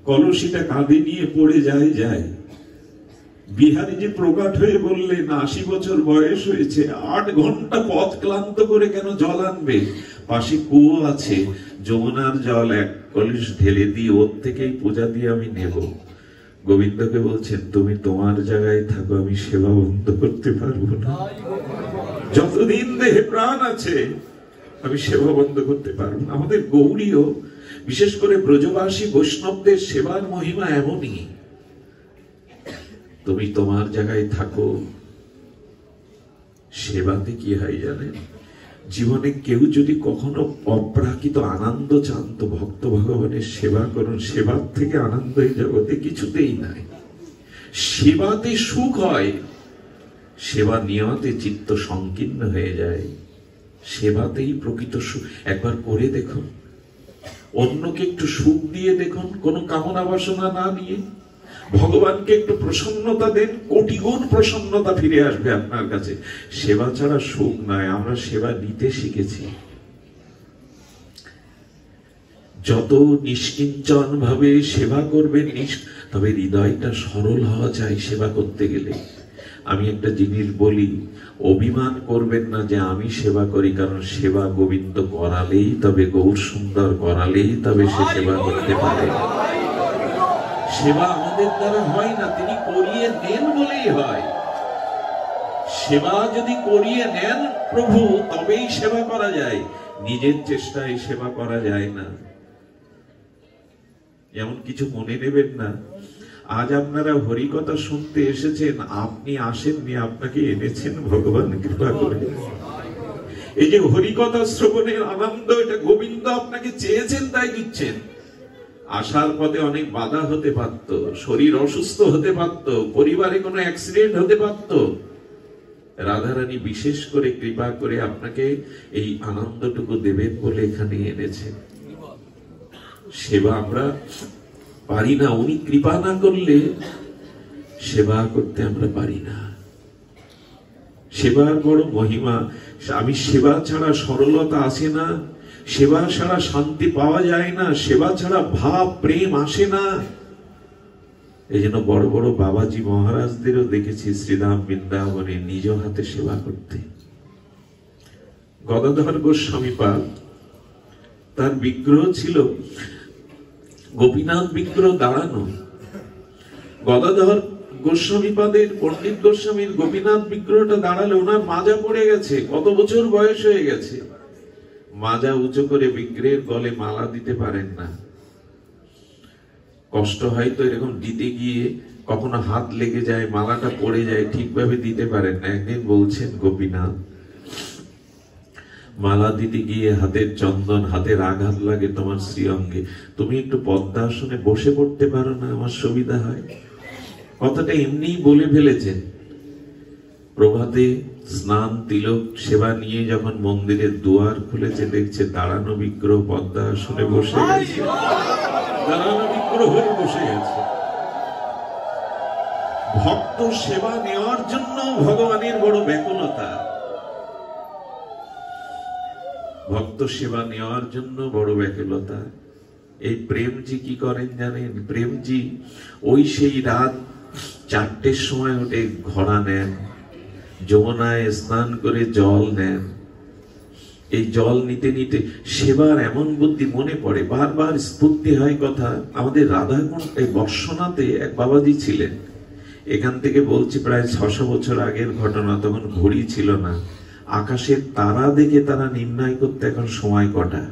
কলসিটা কাঁধে নিয়ে পড়ে যায়। বিহারীজি প্রকট হয়ে বললেন, 80 বছর বয়স হয়েছে, 8 ঘন্টা পথ ক্লান্ত করে কেন জল আনবে? পাশে কুয়ো আছে, যমুনার জল 1 কলস ঢেলে দিয়ে ওর থেকেই পূজা দিয়ে আমি নেব। গোবিন্দকে বলছেন, তুমি তোমার জায়গায় থাকো, আমি সেবা বন্ধ করতে পারবো না। যতদিন দেহে প্রাণ আছে আমি সেবা বন্ধ করতে পারবো না। আমাদের গৌড়ীয়, বিশেষ করে ব্রজবাসী বৈষ্ণবদের সেবার মহিমা এমনই, তুমি তোমার জায়গায় থাকো। সেবাতে কি হয় জানেন? জীবনে কেউ যদি কখনো অপ্রাকৃত আনন্দ চান তো ভক্ত ভগবানের সেবা করুন। সেবার থেকে আনন্দ এই জগতে কিছুতেই নাই। সেবাতে সুখ হয়, সেবা নিয়তে চিত্ত সংকীর্ণ হয়ে যায়। সেবাতেই প্রকৃত সুখ। একবার করে দেখুন, অন্যকে একটু সুখ দিয়ে দেখুন, কোনো কামনা বাসনা না নিয়ে। ভগবানকে একটু প্রসন্নতা দেন, কোটি গুণ প্রসন্নতা ফিরে আসবে আপনার কাছে। সেবা ছাড়া সুখ নয়। আমরা সেবা নিতে শিখেছি। যত নিষ্কিঞ্চন ভাবে সেবা করবেন, তবে হৃদয়টা সরল হওয়া চাই সেবা করতে গেলে। আমি একটা জিনিস বলি, অভিমান করবেন না যে আমি সেবা করি, কারণ সেবা গোবিন্দ করালেই তবে, গৌর সুন্দর করালেই তবে সে সেবা করতে পারে। সেবা আমাদের দ্বারা হয় না, তিনি করিয়ে দেন বলেই হয়। সেবা যদি করিয়ে নেন প্রভু, তবেই সেবা করা যায়। নিজের চেষ্টায় সেবা করা যায় না। এমন কিছু মনে নেবেন না। আজ আপনারা হরিকথা শুনতে এসেছেন, আপনি আসেননি, আপনাকে এনেছেন ভগবান কৃপা করে। এই যে হরিকথা শ্রবণের আনন্দ, এটা গোবিন্দ আপনাকে চেয়েছেন তাই দিচ্ছেন। আসার পথে অনেক বাধা হতে পারত, শরীর অসুস্থ হতে পারত, পরিবারে কোনো অ্যাক্সিডেন্ট হতে পারত। রাধারানী বিশেষ করে কৃপা করে আপনাকে এই আনন্দটুকু দেবেন বলে এখানে এনেছেন। সেবা আমরা পারি না, উনি কৃপা না করলে সেবা করতে আমরা পারি না। সেবার বড় মহিমা। আমি সেবা ছাড়া সরলতা আসে না, সেবা ছাড়া শান্তি পাওয়া যায় না, সেবা ছাড়া ভাব প্রেম আসে না। এই জন্য বড় বড় বাবাজি মহারাজদেরও দেখেছি শ্রীধাম বৃন্দাবনে নিজ হাতে সেবা করতে। গদাধর গোস্বামী পাদ, তার বিগ্রহ ছিল গোপীনাথ বিগ্রহ দাঁড়ানো। গদাধর গোস্বামী পাদের, পণ্ডিত গোস্বামীর গোপীনাথ বিগ্রহটা দাঁড়ালে ওনার মাজা পড়ে গেছে, কত বছর বয়স হয়ে গেছে। মাজা উঁচু করে বিগ্রহের গলে মালা দিতে পারেন না। কষ্ট হয় তো, এরকম দিতে গিয়ে কখনো হাত লেগে যায়, মালাটা পড়ে যায়, ঠিকভাবে দিতে পারেন না। একদিন বলছেন গোপীনাথ, মালা দিতে গিয়ে হাতের চন্দন, হাতের আঘাত লাগে তোমার শ্রীঅঙ্গে, তুমি একটু পদ্মাসনে বসে পড়তে পারো না, আমার সুবিধা হয়। কথাটা এমনিই বলে ফেলেছেন। প্রভাতে স্নান তিলক সেবা নিয়ে যখন মন্দিরের দুয়ার খুলেছে, দেখছে দাঁড়ানো বিগ্রহ পদ্মাসনে বসে গেছে, দাঁড়ানো বিগ্রহ হয়ে বসে গেছে। ভক্ত সেবা নেওয়ার জন্য ভগবানের বড় ব্যাকুলতা, ভক্ত সেবা নেওয়ার জন্য বড় ব্যাকুলতা। এই প্রেমজি কি করেন জানেন? প্রেমজি ওই সেই রাত 4টের সময় উঠে ঘোড়া নেন, যমুনায় স্নান করে জল নেন। এই জল নিতে নিতে সেবার এমন বুদ্ধি মনে পড়ে, বারবার স্ফূর্তি হয় কথা। আমাদের রাধাকুণ্ড এই বর্ষনাতে এক বাবাজি ছিলেন, এখান থেকে বলছি প্রায় 600 বছর আগের ঘটনা। তখন ঘড়ি ছিল না, আকাশের তারা দেখে তারা নির্ণয় করতে এখন সময় কটা,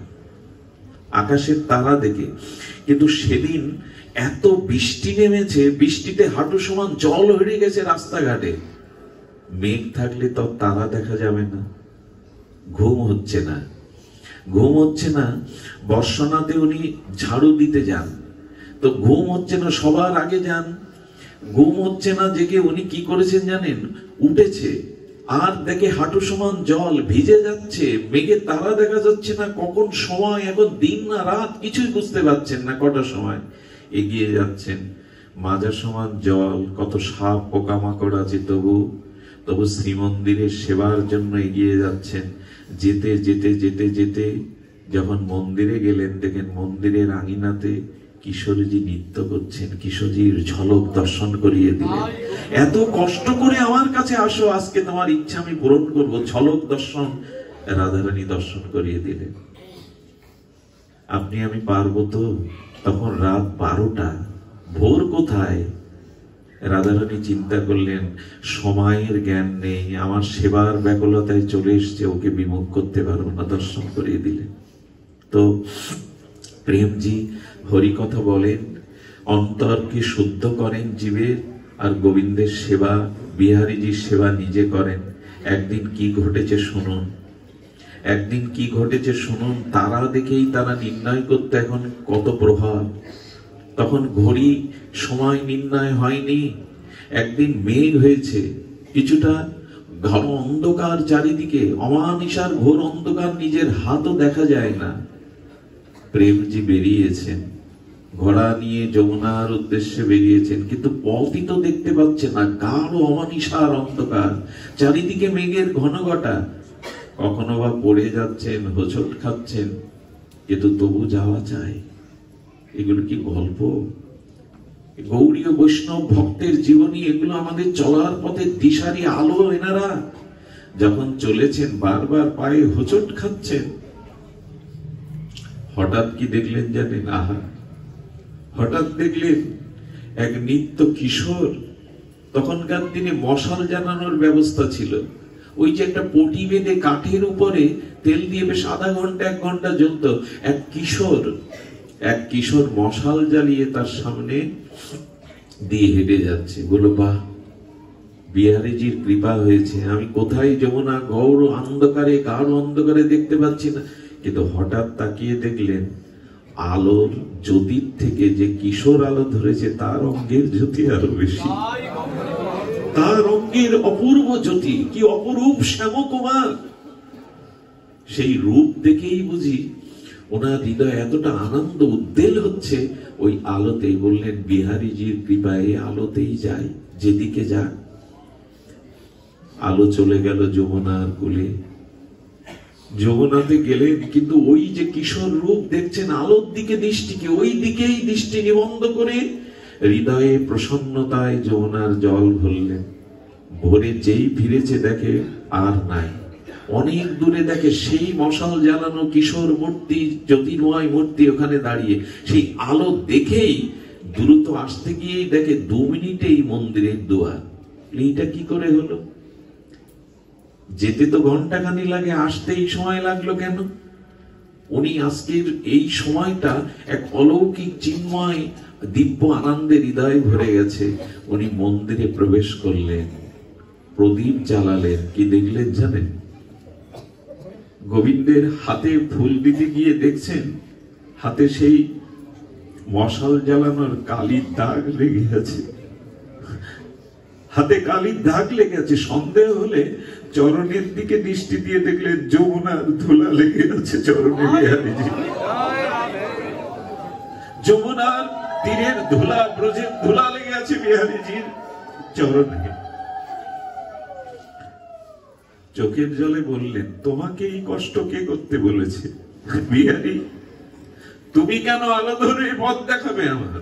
আকাশের তারা দেখে। কিন্তু সেদিন এত বৃষ্টি নেমেছে, বৃষ্টিতে হাঁটু সমান জল হয়ে গেছে রাস্তাঘাটে। মেঘ থাকলে তো তারা দেখা যাবে না। ঘুম হচ্ছে না, ঘুম হচ্ছে না। বর্ষনাতে উনি ঝাড়ু দিতে যান, তো ঘুম হচ্ছে না, সবার আগে যান। ঘুম হচ্ছে না জেগে উনি কি করেছেন জানেন? উঠেছে, আর দেখে হাঁটু সমান জল, ভিজে যাচ্ছে, মেঘে তারা দেখা যাচ্ছে না, কখন সময়, এখন দিন না রাত কিছুই বুঝতে পারছেন না, কটার সময়। এগিয়ে যাচ্ছেন, মাজা সমান জল, কত সাপ পোকামাকড় আছে, তবু শ্রীমন্দিরের সেবার জন্য এগিয়ে যাচ্ছেন। যেতে যেতে যেতে যেতে যখন মন্দিরে গেলেন, দেখেন মন্দিরের আঙিনাতে কিশোরজি নৃত্য করছেন, কিশোরজির ঝলক দর্শন করিয়ে দিলেন। এত কষ্ট করে আমার কাছে আসো, আজকে তোমার ইচ্ছা আমি পূরণ করব। ঝলক দর্শন রাধারানী দর্শন করিয়ে দিলেন। আপনি আমি পারবো তো? তখন রাত 12টা, ভোর কোথায়? রাধারানী চিন্তা করলেন সময়ের জ্ঞান নেই, আমার সেবার ব্যাকুলতায় চলে এসছে, ওকে বিমুখ করতে পারবো না, দর্শন করিয়ে দিলেন। তো প্রেমজি হরিকথা বলেন, অন্তরকে শুদ্ধ করেন জীবের, আর গোবিন্দের সেবা, বিহারীজির সেবা নিজে করেন। একদিন কি ঘটেছে শুনুন, একদিন কি ঘটেছে শুনুন। তারা দেখেই তারা নির্ণয় করতে এখন কত প্রভাব। তখন ঘড়ি সময় নির্ণয় হয়নি। একদিন মেঘ হয়েছে, কিছুটা ঘন অন্ধকার চারিদিকে, অমানিসার ঘোর অন্ধকার, নিজের হাতও দেখা যায় না। প্রেমজি বেরিয়েছেন, ঘোড়া নিয়ে যমুনার উদ্দেশ্যে বেরিয়েছেন, কিন্তু পথই তো দেখতে পাচ্ছেন না, গাঢ় অমানিসার অন্ধকার, চারিদিকে মেঘের ঘন ঘটা। কখনো বা পড়ে যাচ্ছেন, হোঁচট খাচ্ছেন, কিন্তু তবু যাওয়া চাই। এগুলো কি গল্প? গৌড়ীয় বৈষ্ণব ভক্তের জীবনী, এগুলো আমাদের চলার পথে দিশারি আলো। এনারা যখন চলেছেন বারবার পায়ে হোঁচট খাচ্ছেন, হঠাৎ কি দেখলেন জানেন? আহা, হঠাৎ দেখলেন এক নিত্য কিশোর। তখনকার দিনে মশাল জ্বালানোর ব্যবস্থা ছিল। ওই যে একটা পটি বেঁধে কাঠের উপরে তেল দিয়ে বেশ আধা ঘন্টা 1 ঘন্টা জ্বলত। এক কিশোর মশাল জ্বালিয়ে তার সামনে দিয়ে হেঁটে যাচ্ছে। বলো, বাহ, বিহারীজির কৃপা হয়েছে, আমি কোথায় যমুনা গৌর অন্ধকারে, গাঢ় অন্ধকারে দেখতে পাচ্ছি না। কিন্তু হঠাৎ তাকিয়ে দেখলেন আলোর জ্যোতির থেকে যে কিশোর আলো ধরেছে, তার অঙ্গের জ্যোতি আরো বেশি, তার অঙ্গের অপূর্ব জ্যোতি, কি অপরূপ শ্যামকুমার। সেই রূপ দেখেই বুঝি ওনার হৃদয় এতটা আনন্দ উদ্বেল হচ্ছে। ওই আলোতেই বললেন, বিহারীজির কৃপায় আলোতেই যাই, যেদিকে যাক। আলো চলে গেল যমুনার কূলে, যমুনাতে গেলেন, কিন্তু ওই যে কিশোর রূপ দেখছেন, আলোর দিকে দৃষ্টিকে, ওই দিকেই দৃষ্টি নিবন্ধ করে হৃদয়ে প্রসন্নতায় যমুনার জল ভরলেন। ভোরে যেই ফিরেছে দেখে আর নাই। অনেক দূরে দেখে সেই মশাল জ্বালানো কিশোর মূর্তি, জ্যোতির্ময় মূর্তি ওখানে দাঁড়িয়ে। সেই আলো দেখেই দ্রুত আসতে গিয়েই দেখে 2 মিনিটেই মন্দিরের দুয়ার। এইটা কি করে হলো? যেতে তো ঘন্টাখানি লাগে, আসতেই সময় লাগলো কেন? উনি আজকের এই সময়টা এক অলৌকিক চিন্ময় দিব্য আনন্দে হৃদয়ে ভরে গেছে। উনি মন্দিরে প্রবেশ করলেন, প্রদীপ জ্বালালেন। কি দেখলেন জানেন? গোবিন্দের হাতে ফুল দিতে গিয়ে দেখছেন হাতে সেই মশাল জ্বালানোর কালির দাগ লেগে আছে, হাতে কালির দাগ লেগে আছে। সন্দেহ হলে চরণের দিকে দৃষ্টি দিয়ে দেখলেন যমুনার ধুলা লেগে আছে চরণে বিহারীজি। যমুনার তীরের ধুলা, ব্রজের ধুলা লেগে আছে বিহারীজির চরণে। চোখের জলে বললেন, তোমাকে এই কষ্ট কে করতে বলেছে? বিহারী, তুমি কেন আলো ধরে পথ দেখাবে আমার?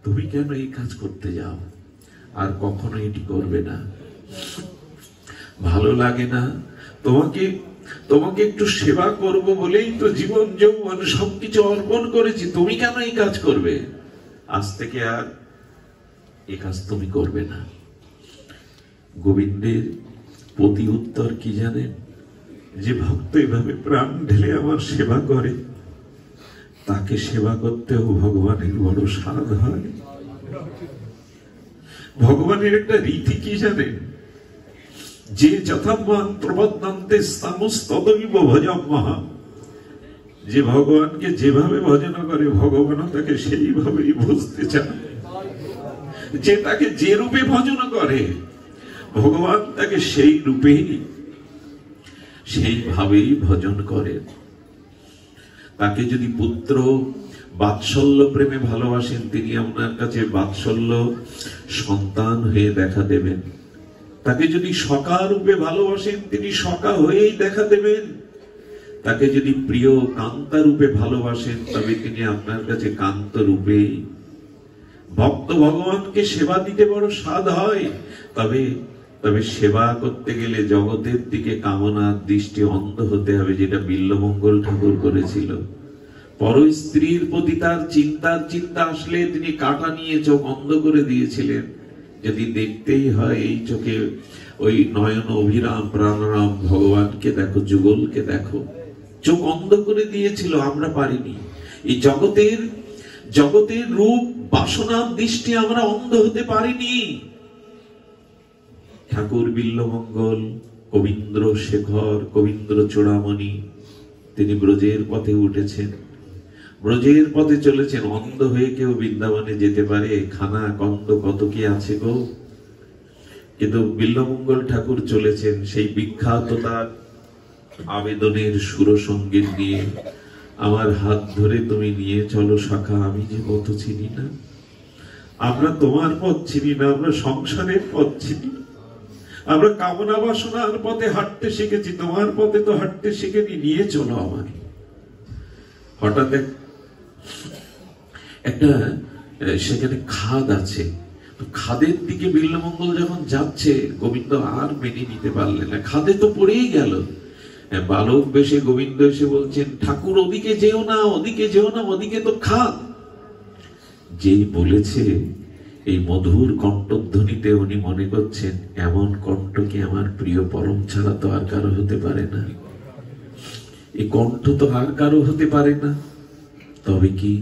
তুমি কেন এই কাজ করতে যাও? আর কখনো এটি করবে না। ভালো লাগে না? তোমাকে একটু সেবা করব বলেই তো জীবন যৌবন সবকিছু অর্পণ করেছি। তুমি কেন এই কাজ করবে? আজ থেকে আর এই কাজ তুমি করবে না। গোবিন্দের প্রতি উত্তর কি জানেন? যে ভক্ত এভাবে প্রাণ ঢেলে আমার সেবা করে, তাকে সেবা করতেও ভগবানের বড় স্বাদ হয়। ভগবানের একটা রীতি কি জানেন? যে যথামান প্রবদ্ধান্তে স্থামস্তদৈব ভজম্মহা, যে ভগবানকে যেভাবে ভজন করে ভগবানও তাকে সেইভাবেই বুঝতে চান। যে তাকে যে রূপে ভজন করে ভগবান তাকে সেই রূপেই সেইভাবেই ভজন করে। তাকে যদি পুত্র বাৎসল্য প্রেমে ভালোবাসেন, তিনি আপনার কাছে বাৎসল্য সন্তান হয়ে দেখা দেবেন। তাকে যদি সখা রূপে ভালোবাসেন, তিনি সখা হয়েই দেখা দেবেন। তাকে যদি প্রিয় কান্তা রূপে ভালোবাসেন তবে তিনি আপনার কাছে কান্ত রূপেই। ভক্ত ভগবানকে সেবা দিতে বড় স্বাদ হয়, তবে তবে সেবা করতে গেলে জগতের দিকে কামনার দৃষ্টি অন্ধ হতে হবে, যেটা বিল্বমঙ্গল ঠাকুর করেছিল। পর স্ত্রীর প্রতি তার চিন্তা আসলে তিনি কাঁটা নিয়ে চোখ অন্ধ করে দিয়েছিলেন। যদি দেখতেই হয় এই চোখে ওই নয়ন অভিরাম প্রাণরাম ভগবানকে দেখো, যুগলকে দেখো, চোখ অন্ধ করে দিয়েছিল। আমরা পারিনি। এই জগতের রূপ বাসনার দৃষ্টি আমরা অন্ধ হতে পারিনি। ঠাকুর বিল্বমঙ্গল, কবীন্দ্র শেখর, কবীন্দ্র চূড়ামণি, তিনি ব্রজের পথে উঠেছেন, ব্রজের পথে চলেছেন। অন্ধ হয়ে কেউ বৃন্দাবনে যেতে পারে? খানা কন্দ কত কি আছে গো। কিন্তু বিল্বমঙ্গল ঠাকুর চলেছেন সেই বিখ্যাত তার আবেদনের সুরসঙ্গীত নিয়ে। আমার হাত ধরে তুমি নিয়ে চলো শাখা, আমি যে পথ চিনি না। আমরা তোমার পথ চিনি না, আমরা সংসারের পথ চিনি না, আমরা কামনা বাসনার পথে হাঁটতে শিখেছি, তোমার পথে তো হাঁটতে শিখেনি, নিয়ে চলো আমার। হঠাৎ একটা সেখানে খাদ আছে, খাদের দিকে বিল্বমঙ্গল যখন যাচ্ছে, গোবিন্দ আর মেনে নিতে পারলেন না, খাদে তো পড়েই গেল। বালক বেশে গোবিন্দ এসে বলছেন, ঠাকুর ওদিকে যেও না, ওদিকে যেও না, ওদিকে তো খাদ। যেই বলেছে, এই মধুর কণ্ঠধ্বনিতে উনি মনে করছেন এমন কণ্ঠ কি আমার প্রিয় পরম ছাড়া তো আর কারো হতে পারে না, এই কণ্ঠ তো আর কারো হতে পারে না। তবে কি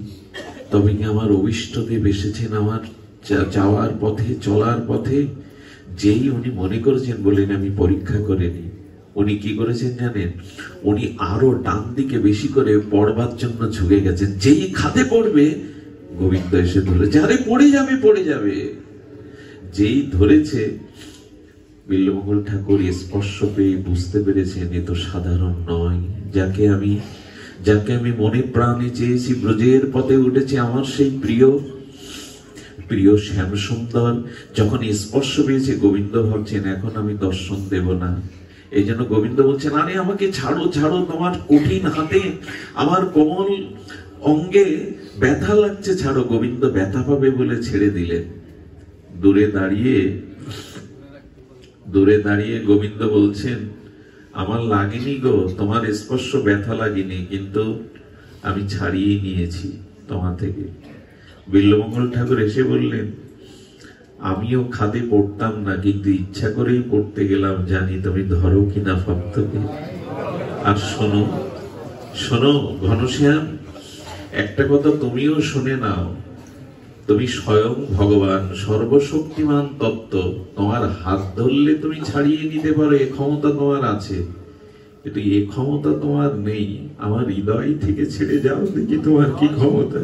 আমার অভিষ্টদেব এসেছেন আমার যাওয়ার পথে, চলার পথে। যেই উনি মনে করেছেন, বলেন আমি পরীক্ষা করে নি, উনি কি করেছেন জানেন? উনি আরো ডান দিকে বেশি করে পড়বার জন্য ঝুঁকে গেছেন। যেই খাদে পড়বে, গোবিন্দ এসে ধরেছে, আরে পড়ে যাবে। যেই ধরেছে, বিল্বমঙ্গল ঠাকুর স্পর্শ পেয়ে বুঝতে পেরেছেন এ তো সাধারণ নয়। যাকে আমি মনে প্রাণে চেয়েছি, ব্রজের পথে উঠেছে আমার সেই প্রিয় শ্যাম সুন্দর, যখন স্পর্শ পেয়েছে, গোবিন্দ ভাবছেন এখন আমি দর্শন দেব না। এই জন্য গোবিন্দ বলছেন, আরে আমাকে ছাড়ো, তোমার কঠিন হাতে আমার কোমল অঙ্গে ব্যথা লাগছে, ছাড়ো। গোবিন্দ ব্যথা পাবে বলে ছেড়ে দিলেন। দূরে দাঁড়িয়ে গোবিন্দ বলছেন, আমার লাগেনি গো, তোমার স্পর্শ ব্যথা লাগেনি, কিন্তু আমি ছাড়িয়ে নিয়েছি তোমার থেকে। বিল্বমঙ্গল ঠাকুর এসে বললেন, আমিও খাদে পড়তাম না, কিন্তু ইচ্ছা করেই পড়তে গেলাম, জানি তুমি ধরো কিনা ভক্তকে। আর শোনো ঘনশ্যাম, একটা কথা তুমিও শুনে নাও, তুমি স্বয়ং ভগবান, সর্বশক্তিমান তত্ত্ব। তোমার হাত ধরলে তুমি ছাড়িয়ে নিতে পারো, এ ক্ষমতা তোমার আছে, কিন্তু এ ক্ষমতা তোমার নেই। আমার হৃদয় থেকে ছেড়ে যাও, দেখি তোমার কি ক্ষমতা।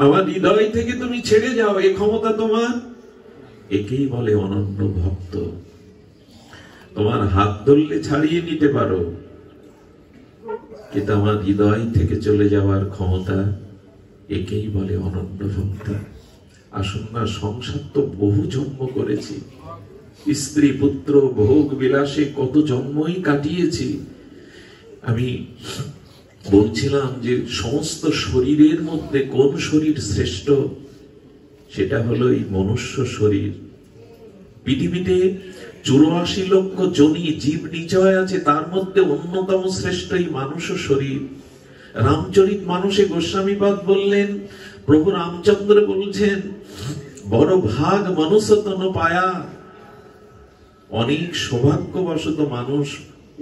আমার হৃদয় থেকে তুমি ছেড়ে যাও, এ ক্ষমতা তোমার। একেই বলে অনন্য ভক্ত। তোমার হাত ধরলে ছাড়িয়ে নিতে পারো, কিন্তু আমার হৃদয় থেকে চলে যাওয়ার ক্ষমতা, একেই বলে অনন্য ভক্ত। আসুন না, সংসার তো বহু জন্ম করেছি, স্ত্রী পুত্র ভোগ বিলাসে কত জন্মই কাটিয়েছি। আমি বলছিলাম যে সমস্ত শরীরের মধ্যে কোন শরীর শ্রেষ্ঠ, সেটা হলো এই মনুষ্য শরীর। পৃথিবীতে 84 লক্ষ জনি জীব নিচয় আছে, তার মধ্যে অন্যতম শ্রেষ্ঠ এই মানুষ শরীর। রামচরিত মানুষে গোস্বামীপাদ বললেন, প্রভু রামচন্দ্র বলছেন, বড় ভাগ মানুষ তন পায়া। অনেক সৌভাগ্যবশত মানুষ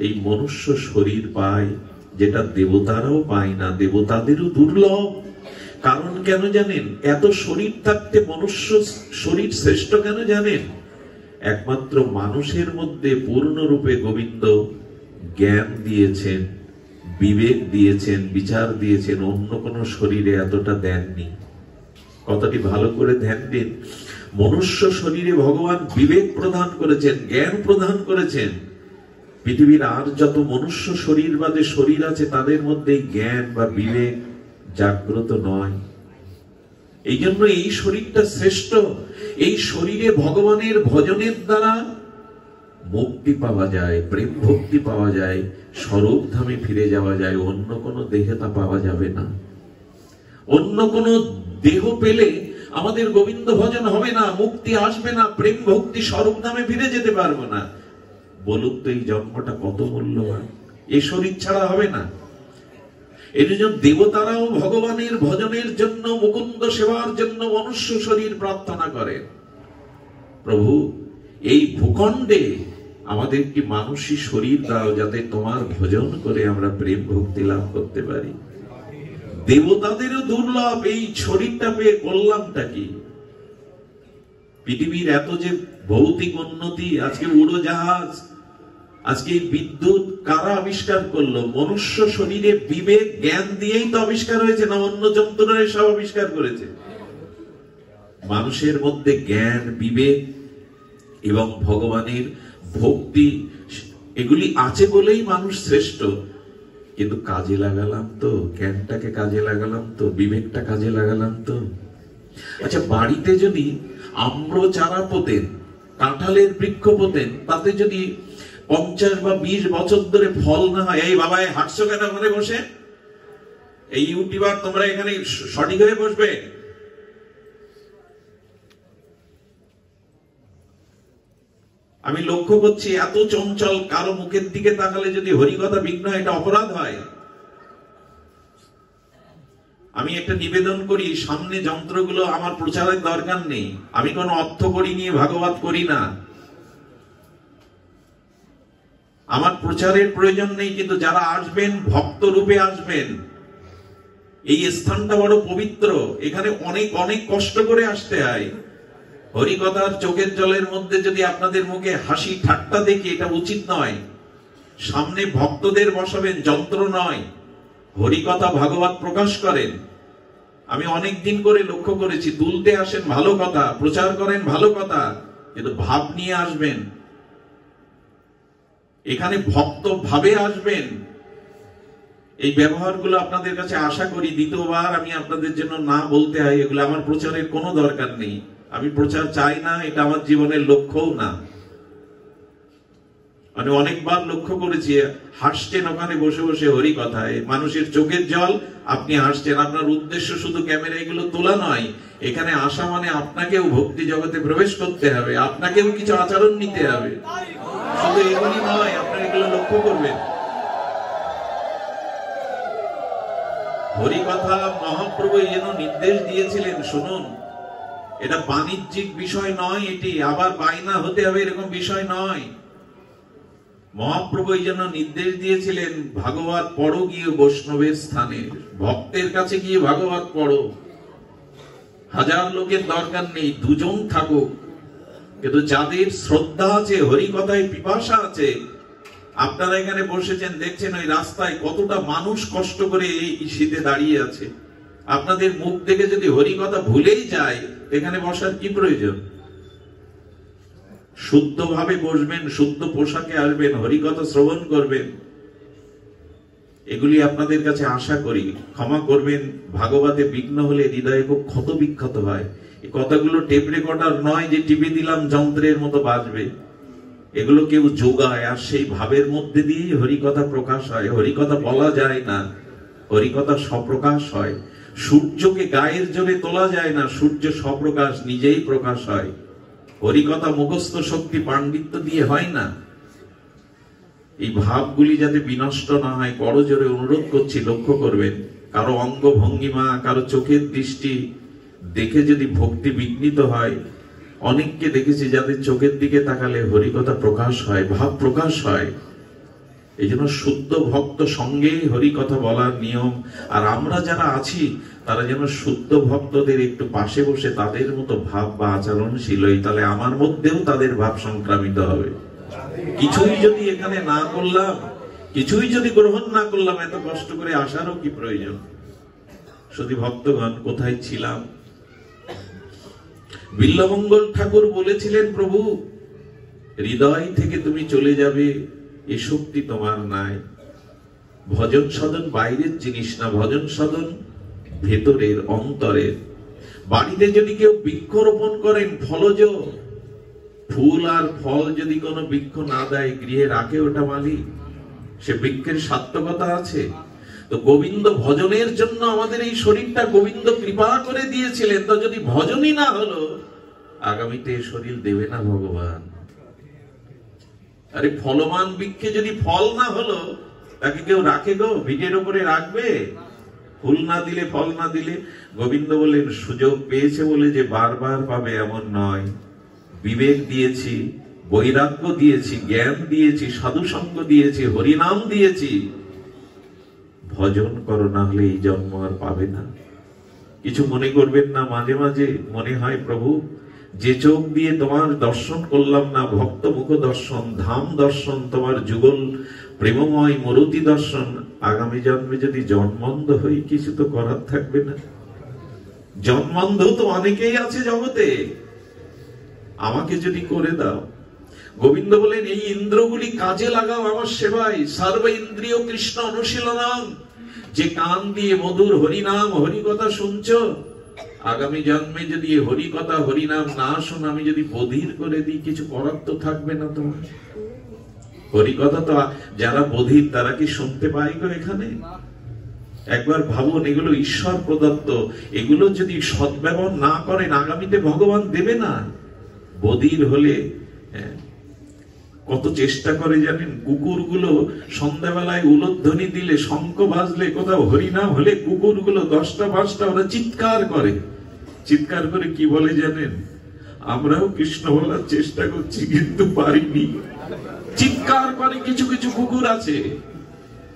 এই মনুষ্য শরীর পায়, যেটা দেবতারাও পায় না, দেবতাদেরও দুর্লভ। কারণ কেন জানেন? এত শরীর থাকতে মনুষ্য শরীর শ্রেষ্ঠ কেন জানেন? একমাত্র মানুষের মধ্যে পূর্ণরূপে গোবিন্দ জ্ঞান দিয়েছেন, বিবেক দিয়েছেন, বিচার দিয়েছেন, অন্য কোন শরীরে এতটা দেননি। কথাটি ভালো করে ধ্যান দিন। মনুষ্য শরীরে ভগবান বিবেক প্রদান করেছেন, জ্ঞান প্রদান করেছেন। পৃথিবীর আর যত মনুষ্য শরীর বাদে শরীর আছে, তাদের মধ্যে জ্ঞান বা বিবেক জাগ্রত নয়। এই জন্য এই শরীরটা শ্রেষ্ঠ। এই শরীরে ভগবানের ভজনের দ্বারা মুক্তি পাওয়া যায়, প্রেম ভক্তি পাওয়া যায়, স্বরূপ ধামে ফিরে যাওয়া যায়, অন্য কোনো দেহে তা পাওয়া যাবে না। অন্য কোনো দেহ পেলে আমাদের গোবিন্দ ভজন হবে না, মুক্তি আসবে না, প্রেম ভক্তি স্বরূপ ধামে ফিরে যেতে পারবো না। বলুন তো এই জন্মটা কত মূল্যবান, এই শরীর ছাড়া হবে না। এর জন্য দেবতারাও ভগবানের ভজনের জন্য, মুকুন্দ সেবার জন্য মনুষ্য শরীর প্রার্থনা করেন। প্রভু, এই ভূখণ্ডে আমাদের কি মানুষই শরীর দাও, যাতে তোমার ভজন করে আমরা প্রেম ভক্তি লাভ করতে পারি। দেবতাদেরও দুর্লভ এই শরীরটা পেয়ে করলামটা কি? পৃথিবীর এত যে ভৌতিক উন্নতি, আজকে উড়োজাহাজ, আজকে বিদ্যুৎ কারা আবিষ্কার করলো? মনুষ্য শরীরে বিবেক জ্ঞান দিয়েই তো আবিষ্কার হয়েছে, না অন্য যন্ত্রণা সব আবিষ্কার করেছে? মানুষের মধ্যে জ্ঞান, বিবেক এবং ভগবানের ভক্তি এগুলি আছে বলেই মানুষ শ্রেষ্ঠ। কিন্তু কাজে লাগালাম তো? জ্ঞানটাকে কাজে লাগালাম তো? বিবেকটা কাজে লাগালাম তো? আচ্ছা, বাড়িতে যদি আম্র চারা পোতেন, কাঁঠালের বৃক্ষ পোতেন, তাতে যদি 50 বা 20 বছর ধরে ফল না হয়, এই বাবা হাঁটছো কেন ঘরে বসে? এই ইউটিউবার তোমরা এখানে সঠিক হয়ে বসবে? আমি লক্ষ্য করছি এত চঞ্চল, কারো মুখের দিকে তাকালে যদি হরিকথা বিঘ্ন হয়, এটা অপরাধ হয়। আমি একটা নিবেদন করি, সামনে যন্ত্রগুলো আমার প্রচারের দরকার নেই, আমি কোনো অর্থ করি নিয়ে ভাগবত করি না, আমার প্রচারের প্রয়োজন নেই। কিন্তু যারা আসবেন ভক্ত রূপে আসবেন, এই স্থানটা বড় পবিত্র, এখানে অনেক অনেক কষ্ট করে আসতে হয়। হরিকথার চোখের জলের মধ্যে যদি আপনাদের মুখে হাসি ঠাট্টা দেখি, এটা উচিত নয়। সামনে ভক্তদের বসাবেন, যন্ত্র নয়। হরিকথা ভাগবত প্রকাশ করেন। আমি অনেক দিন করে লক্ষ্য করেছি, তুলতে আসেন ভালো কথা, প্রচার করেন ভালো কথা, কিন্তু ভাব নিয়ে আসবেন। এখানে ভক্ত ভাবে আসবেন। এই ব্যবহারগুলো আপনাদের কাছে আশা করি দ্বিতীয়বার আমি আপনাদের জন্য না বলতে হয়। এগুলো আমার প্রচারের কোনো দরকার নেই, আমি প্রচার চাই না, এটা আমার জীবনের লক্ষ্যও না। মানে অনেকবার লক্ষ্য করেছি, হাসছেন ওখানে বসে বসে হরি কথায়, মানুষের চোখের জল, আপনি হাসছেন। আপনার উদ্দেশ্য শুধু ক্যামেরা এগুলো তোলা নয়, এখানে আসা মানে আপনাকেও ভক্তি জগতে প্রবেশ করতে হবে, আপনাকেও কিছু আচরণ নিতে হবে, শুধু এগুলি নয়। আপনারা এগুলো লক্ষ্য করবেন। হরিকথা মহাপ্রভু যেন নির্দেশ দিয়েছিলেন, শুনুন, এটা বাণিজ্যিক বিষয় নয়, এটি আবার বায়না হতে হবে এরকম বিষয় নয়। মহাপ্রভু যেন নির্দেশ দিয়েছিলেন, ভাগবত পড়ো গিয়ে বৈষ্ণবের স্থানে, ভক্তের কাছে গিয়ে ভাগবত পড়ো। 1000 লোকের দরকার নেই, 2 জন থাকুক, কিন্তু যাদের শ্রদ্ধা আছে, হরিকথায় পিপাসা আছে। আপনারা এখানে বসেছেন, দেখছেন ওই রাস্তায় কতটা মানুষ কষ্ট করে এই শীতে দাঁড়িয়ে আছে। আপনাদের মুখ দেখে যদি হরিকথা ভুলেই যায়, এখানে বসার কি প্রয়োজন? শুদ্ধ ভাবে বসবেন, শুদ্ধ পোশাকে আসবেন, হরিকথা শ্রবণ করবেন। এগুলি আপনাদের কাছে আশা করি। ক্ষমা করবেন, ভাগবতে বিঘ্ন হলে হৃদয়ে খুব ক্ষত বিক্ষত হয়। এই কথাগুলো টেপ রেকর্ডার নয় যে টিপে দিলাম যন্ত্রের মতো বাজবে। এগুলো কেউ যোগায়, আর সেই ভাবের মধ্যে দিয়েই হরিকথা প্রকাশ হয়। হরিকথা বলা যায় না, হরিকথা স্বপ্রকাশ হয়। সূর্যকে গায়ের জোরে তোলা যায় না, সূর্য স্বপ্রকাশ নিজেই প্রকাশ হয়। হরিকথা মুখস্থ শক্তি পাণ্ডিত্য দিয়ে হয় না। এই ভাবগুলি যাতে বিনষ্ট না হয়, বড় জোরে অনুরোধ করছি, লক্ষ্য করবেন। কারো অঙ্গ ভঙ্গিমা, কারো চোখের দৃষ্টি দেখে যদি ভক্তি বিঘ্নিত হয়, অনেককে দেখেছি যাদের চোখের দিকে তাকালে হরিকথা প্রকাশ হয়, ভাব প্রকাশ হয়। এই জন্য শুদ্ধ ভক্ত সঙ্গেই হরিকথা বলার নিয়ম। আর আমরা যারা আছি, তারা যেন শুদ্ধ ভক্তদের একটু পাশে বসে তাদের মতো ভাব বা আচরণশীল হই, তাহলে আমার মধ্যেও তাদের ভাব সংক্রামিত হবে। কিছুই যদি এখানে না করলাম, কিছুই যদি গ্রহণ না করলাম, এত কষ্ট করে আসারও কি প্রয়োজন? শুধু ভক্তগণ, কোথায় ছিলাম? বিল্লমঙ্গল ঠাকুর বলেছিলেন, প্রভু হৃদয় থেকে তুমি চলে যাবে, এ শক্তি তোমার নাই। ভজন সাধন বাইরের জিনিস না, ভজন সাধন ভেতরের, অন্তরের। বাড়িতে যদি কেউ বৃক্ষরোপণ করেন, ফলজ ফুল আর ফল যদি কোনো বৃক্ষ না দেয়, গৃহে রাখে ওটা মালিক? সে বৃক্ষের সার্থকতা আছে? তো গোবিন্দ ভজনের জন্য আমাদের এই শরীরটা গোবিন্দ কৃপা করে দিয়েছিলেন। তো যদি ভজনই না হলো, আগামীতে শরীর দেবে না ভগবান। আরে ফলমান বৃক্ষে যদি ফল না হলো, তাকে কেউ রাখে গো? ভিটের উপরে রাখবে? ফুল না দিলে, ফল না দিলে? গোবিন্দ বলেন, সুযোগ পেয়েছে বলে যে বারবার পাবে এমন নয়। বিবেক দিয়েছি, বৈরাগ্য দিয়েছি, জ্ঞান দিয়েছি, সাধু সঙ্গ দিয়েছি, হরিনাম দিয়েছি। ভজন করো, না হলে এই জন্ম আর পাবে না। কিছু মনে করবেন না। মাঝে মাঝে মনে হয়, প্রভু যে চোখ দিয়ে তোমার দর্শন করলাম না, ভক্ত মুখ দর্শন, ধাম দর্শন, তোমার যুগল প্রেমময় মরুতি দর্শন, আগামী জন্মে যদি জন্মান্ধ হই, কিছু তো করার থাকবে না। জন্মান্ধ তো অনেকেই আছে জগতে, আমাকে যদি করে দাও। গোবিন্দ বলেন, এই ইন্দ্রগুলি কাজে লাগাও আমার সেবায়। সর্ব ইন্দ্রিয় কৃষ্ণ অনুশীলনম। যে কান দিয়ে মধুর হরিনাম হরিকথা শুনছ, আগামী জন্মে যদি হরিকথা হরিনাম না শোন, আমি যদি বধির করে দিই, কিছু করার তো থাকবে না তোমার। হরিকথা তো যারা বধির তারা কি শুনতে পায় গো এখানে? একবার ভাবুন, এগুলো ঈশ্বর প্রদত্ত। এগুলো যদি সদ্ব্যবহার না করেন, আগামীতে ভগবান দেবে না। বধির হলে কত চেষ্টা করে জানেন? কুকুরগুলো সন্ধ্যাবেলায় উলধ্বনি দিলে, শঙ্খ বাজলে, কোথাও হরিনাম হলে কুকুরগুলো 10টা 5টা ওরা চিৎকার করে। চিৎকার করে কি বলে জানেন? আমরাও কৃষ্ণ বলার চেষ্টা করছি কিন্তু পারিনি। চিৎকার করে কিছু কিছু কুকুর আছে,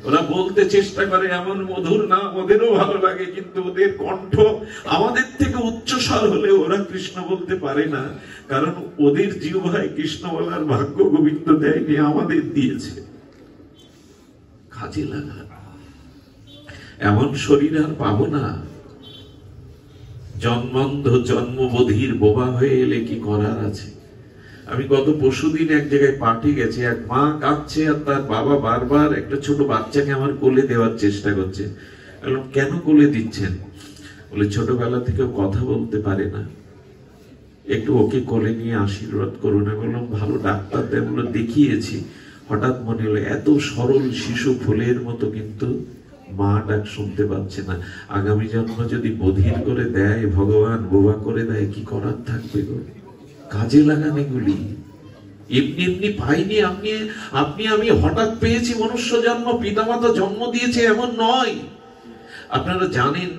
ওরা বলতে চেষ্টা করে এমন মধুর নাম, ওদেরও ভালো লাগে, কিন্তু ওদের কণ্ঠ আমাদের থেকে উচ্চস্বর হলে ওরা কৃষ্ণ বলতে পারে না। কারণ ওদের জিহ্বায় কৃষ্ণ বলার ভাগ্য গোবিন্দ দেয়নি, আমাদের দিয়েছে। কাজে লাগা। এমন শরীর আর পাবো না। জন্মান্ধ জন্মবধির বোবা হয়ে এলে কি করার আছে? আমি গত পরশুদিন এক জায়গায় পার্টি গেছি, এক মা কাঁদছে আর তার বাবা বারবার একটা ছোট বাচ্চাকে আমার কোলে দেওয়ার চেষ্টা করছে। কেন কোলে দিচ্ছেন? বলে ছোটবেলা থেকে কথা বলতে পারে না, একটু ওকে কোলে নিয়ে আশীর্বাদ করুন। আমি বললাম, ভালো ডাক্তার দেবগুলো দেখিয়েছি। হঠাৎ মনে হলো, এত সরল শিশু ফুলের মতো, কিন্তু মা ডাক শুনতে পাচ্ছে না। আগামী জন্ম যদি বধির করে দেয় ভগবান, বোবা করে দেয়, কি করার থাকবে গো? কাজে লাগান এগুলি। এমনি এমনি পাইনি। আপনি আমি হঠাৎ পেয়েছি মনুষ্য জন্ম, পিতামাতা জন্ম দিয়েছে এমন নয়। আপনারা জানেন,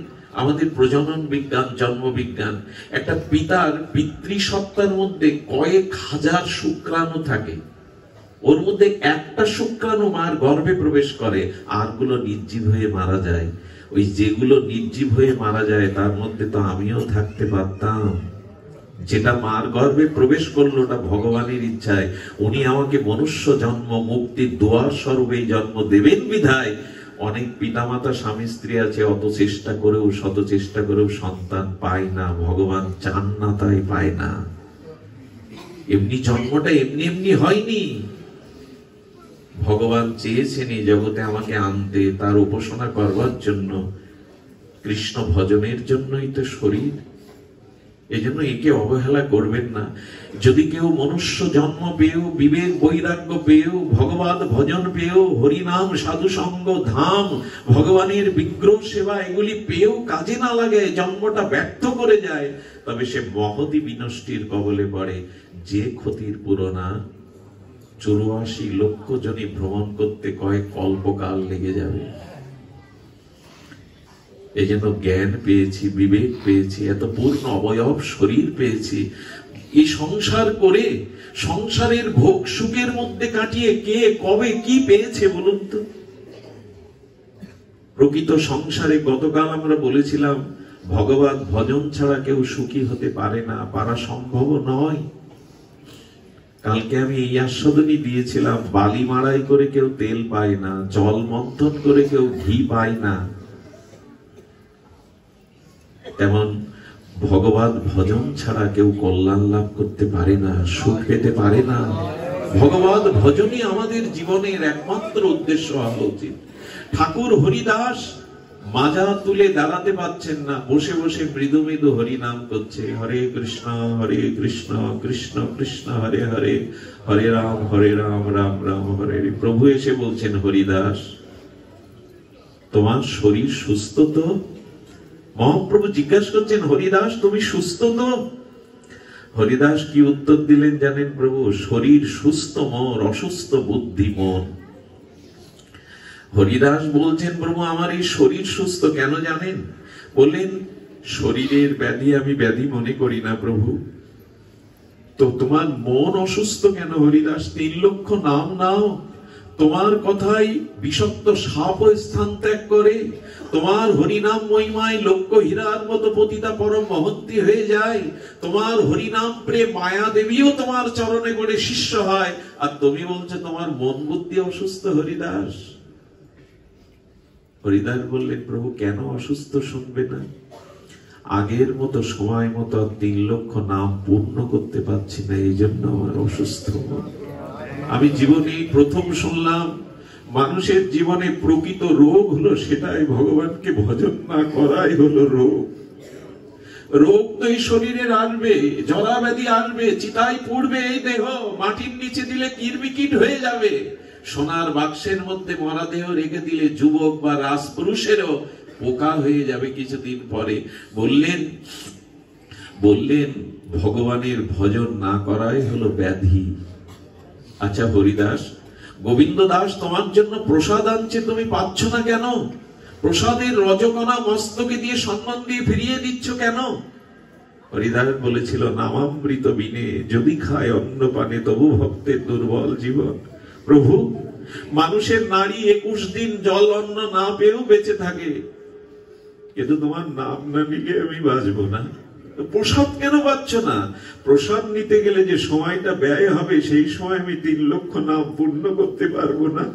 আমাদের প্রজনন বিজ্ঞান, জন্ম বিজ্ঞান, একটা পিতার পিতৃসত্তার মধ্যে কয়েক হাজার শুক্রাণু থাকে। ওর মধ্যে একটা শুক্রাণু মার গর্ভে প্রবেশ করে, আরগুলো নির্জীব হয়ে মারা যায়। ওই যেগুলো নির্জীব হয়ে মারা যায়, তার মধ্যে তো আমিও থাকতে পারতাম। যেটা মার গর্ভে প্রবেশ করলো, ওটা ভগবানের ইচ্ছায়। উনি আমাকে মনুষ্য জন্ম, মুক্তির দোয়ার স্বরূপ এই জন্ম দেবেন বিধায় অনেক পিতামাতা স্বামী স্ত্রী আছে, অত চেষ্টা করেও, শত চেষ্টা করেও সন্তান পায় না। ভগবান চান না, তাই পায় না। এমনি জন্মটা এমনি এমনি হয়নি। ভগবান চেয়েছেন এই জগতে আমাকে আনতে, তার উপাসনা করবার জন্য, কৃষ্ণ ভজনের জন্যই তো শরীর। এই জন্য একে অবহেলা করবেন না। যদি কেউ মনুষ্য জন্ম পেয়েও, বিবেক বৈরাগ্য পেয়েও, ভগবত ভজন পেয়েও, হরিনাম, সাধু সঙ্গ, ধাম, ভগবানের বিগ্রহ সেবা, এগুলি পেয়েও কাজে না লাগে, জন্মটা ব্যর্থ করে যায়, তবে সে মহতি বিনষ্টির কবলে পড়ে। যে ক্ষতির পুরনা 84 লক্ষ জনই ভ্রমণ করতে কয়েক কল্পকাল লেগে যাবে। এই জন্য জ্ঞান পেয়েছি, বিবেক পেয়েছি, এত পূর্ণ অবয়ব শরীর পেয়েছি। এই সংসার করে, সংসারের ভোগ সুখের মধ্যে কাটিয়ে কে কবে কি পেয়েছে বলুন তো? প্রকৃত সংসারে গতকাল আমরা বলেছিলাম, ভগবত ভজন ছাড়া কেউ সুখী হতে পারে না, পারা সম্ভব নয়। কালকে আমি এই আস্বাদনই দিয়েছিলাম, বালি মাড়াই করে কেউ তেল পায় না, জল মন্থন করে কেউ ঘি পায় না। তেমন ভগবত ভজন ছাড়া কেউ কল্যাণ লাভ করতে পারে না, সুখ পেতে পারে না। ভগবত ভজনই আমাদের জীবনের একমাত্র উদ্দেশ্য হওয়া উচিত। ঠাকুর হরিদাস মাজা তুলে দাঁড়াতে পারছেন না, বসে বসে মৃদু মৃদু হরি নাম করছে, হরে কৃষ্ণ কৃষ্ণ কৃষ্ণ হরে হরে, হরে রাম রাম রাম হরে হরে। প্রভু এসে বলছেন, হরিদাস তোমার শরীর সুস্থ তো? মহাপ্রভু জিজ্ঞাসা করছেন, হরিদাস তুমি সুস্থ তো? হরিদাস কি উত্তর দিলেন জানেন প্রভু? শরীর সুস্থ মোর, অসুস্থ বুদ্ধি মন। হরিদাস বলছেন, প্রভু আমার এই শরীর সুস্থ কেন জানেন? বললেন, শরীরের ব্যাধি আমি ব্যাধি মনে করি না প্রভু, তো তোমার মন অসুস্থ কেন হরিদাস? 3 লক্ষ নাম নাও, তোমার কথাই বিষাক্ত সাপ স্থান ত্যাগ করে, তোমার হরিনাম মহিমায় লক্ষ হীরার মতো পতিতা পরম মহন্তী হয়ে যায়, তোমার হরিনাম প্রেম মায়া দেবীও তোমার চরণে পড়ে শিষ্য হয়, আর তুমি বলছো তোমার মন বুদ্ধি অসুস্থ। হরিদাস হরিদাস বললেন, প্রভু কেন অসুস্থ শুনবে না? আগের মতো সময় মতো 3 লক্ষ নাম পূর্ণ করতে পারছি না, এই জন্য আমার অসুস্থ। আমি জীবনে প্রথম শুনলাম মানুষের জীবনে প্রকৃত রোগ হলো সেটাই ভগবানকে ভজন না করাই হলো রোগ। রোগ তো এই শরীরের আসবে, জরা ব্যাধি আসবে, চিতায় পড়বে এই দেহ, মাটির নিচে দিলে কিরমিকিট হয়ে যাবে, সোনার বাক্সের মধ্যে মরা দেহ রেখে দিলে যুবক বা রাজপুরুষেরও পোকা হয়ে যাবে কিছুদিন পরে। বললেন ভগবানের ভজন না করাই হলো ব্যাধি। আচ্ছা হরিদাস, গোবিন্দ দাস তোমার জন্য প্রসাদ আনছে, তুমি পাচ্ছ না কেন? প্রসাদের রজকণা মস্তকে দিয়ে সম্মান দিয়ে ফিরিয়ে দিচ্ছ কেন? হরিদাস বলেছিল, নামামৃত বিনে যদি খায় অন্ন পানে তবু ভক্তের দুর্বল জীবন। প্রভু মানুষের নারী 21 দিন জল অন্ন না পেয়েও বেঁচে থাকে, কিন্তু তোমার নাম না নিলে আমি বাঁচবো না। প্রসাদ কেন পাচ্ছ না? প্রসাদ নিতে গেলে যে সময়টা ব্যয় হবে সেই সময় আমি 3 লক্ষ নাম পূর্ণ করতে পারবো না,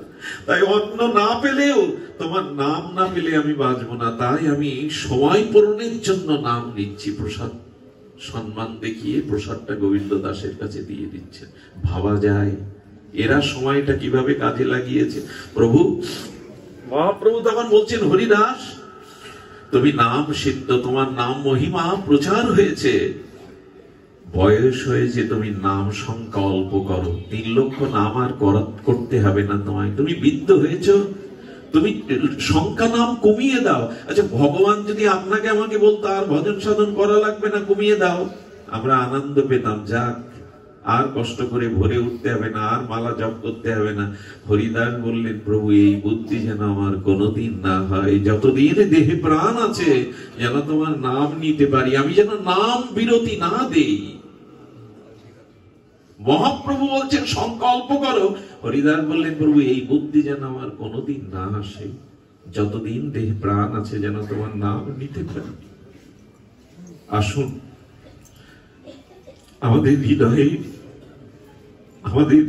তাই অন্ন না পেলেও তোমার নাম না পেলে আমি বাঁচবো না, তাই আমি সময় পূরণের জন্য নাম নিচ্ছি। প্রসাদ সম্মান দেখিয়ে প্রসাদটা গোবিন্দ দাসের কাছে দিয়ে দিচ্ছে। ভাবা যায় এরা সময়টা কিভাবে কাজে লাগিয়েছে। প্রভু মহাপ্রভু তখন বলছেন, হরিদাস তুমি নাম সিদ্ধ, তোমার নাম মহিমা প্রচার হয়েছে, বয়স হয়েছে, তুমি নাম সংকল্প করো, 3 লক্ষ নাম আর করতে হবে না তোমায়, তুমি বৃদ্ধ হয়েছ, তুমি সংখ্যা নাম কমিয়ে দাও। আচ্ছা ভগবান যদি আপনাকে আমাকে বলতো আর ভজন সাধন করা লাগবে না, কমিয়ে দাও, আমরা আনন্দ পেতাম, যাক আর কষ্ট করে ভরে উঠতে হবে না, আর মালা জপ করতে হবে না। হরিদাস বললেন, প্রভু এই বুদ্ধি যেন আমার কোনোদিন না হয়, যতদিন দেহে প্রাণ আছে যেন তোমার নাম নিতে পারি, আমি যেন নাম বিরতি না দেই। মহাপ্রভু বলছেন সংকল্প করো। হরিদাস বললেন, প্রভু এই বুদ্ধি যেন আমার কোনোদিন না আসে, যতদিন দেহে প্রাণ আছে যেন তোমার নাম নিতে পারি। আসুন আমাদের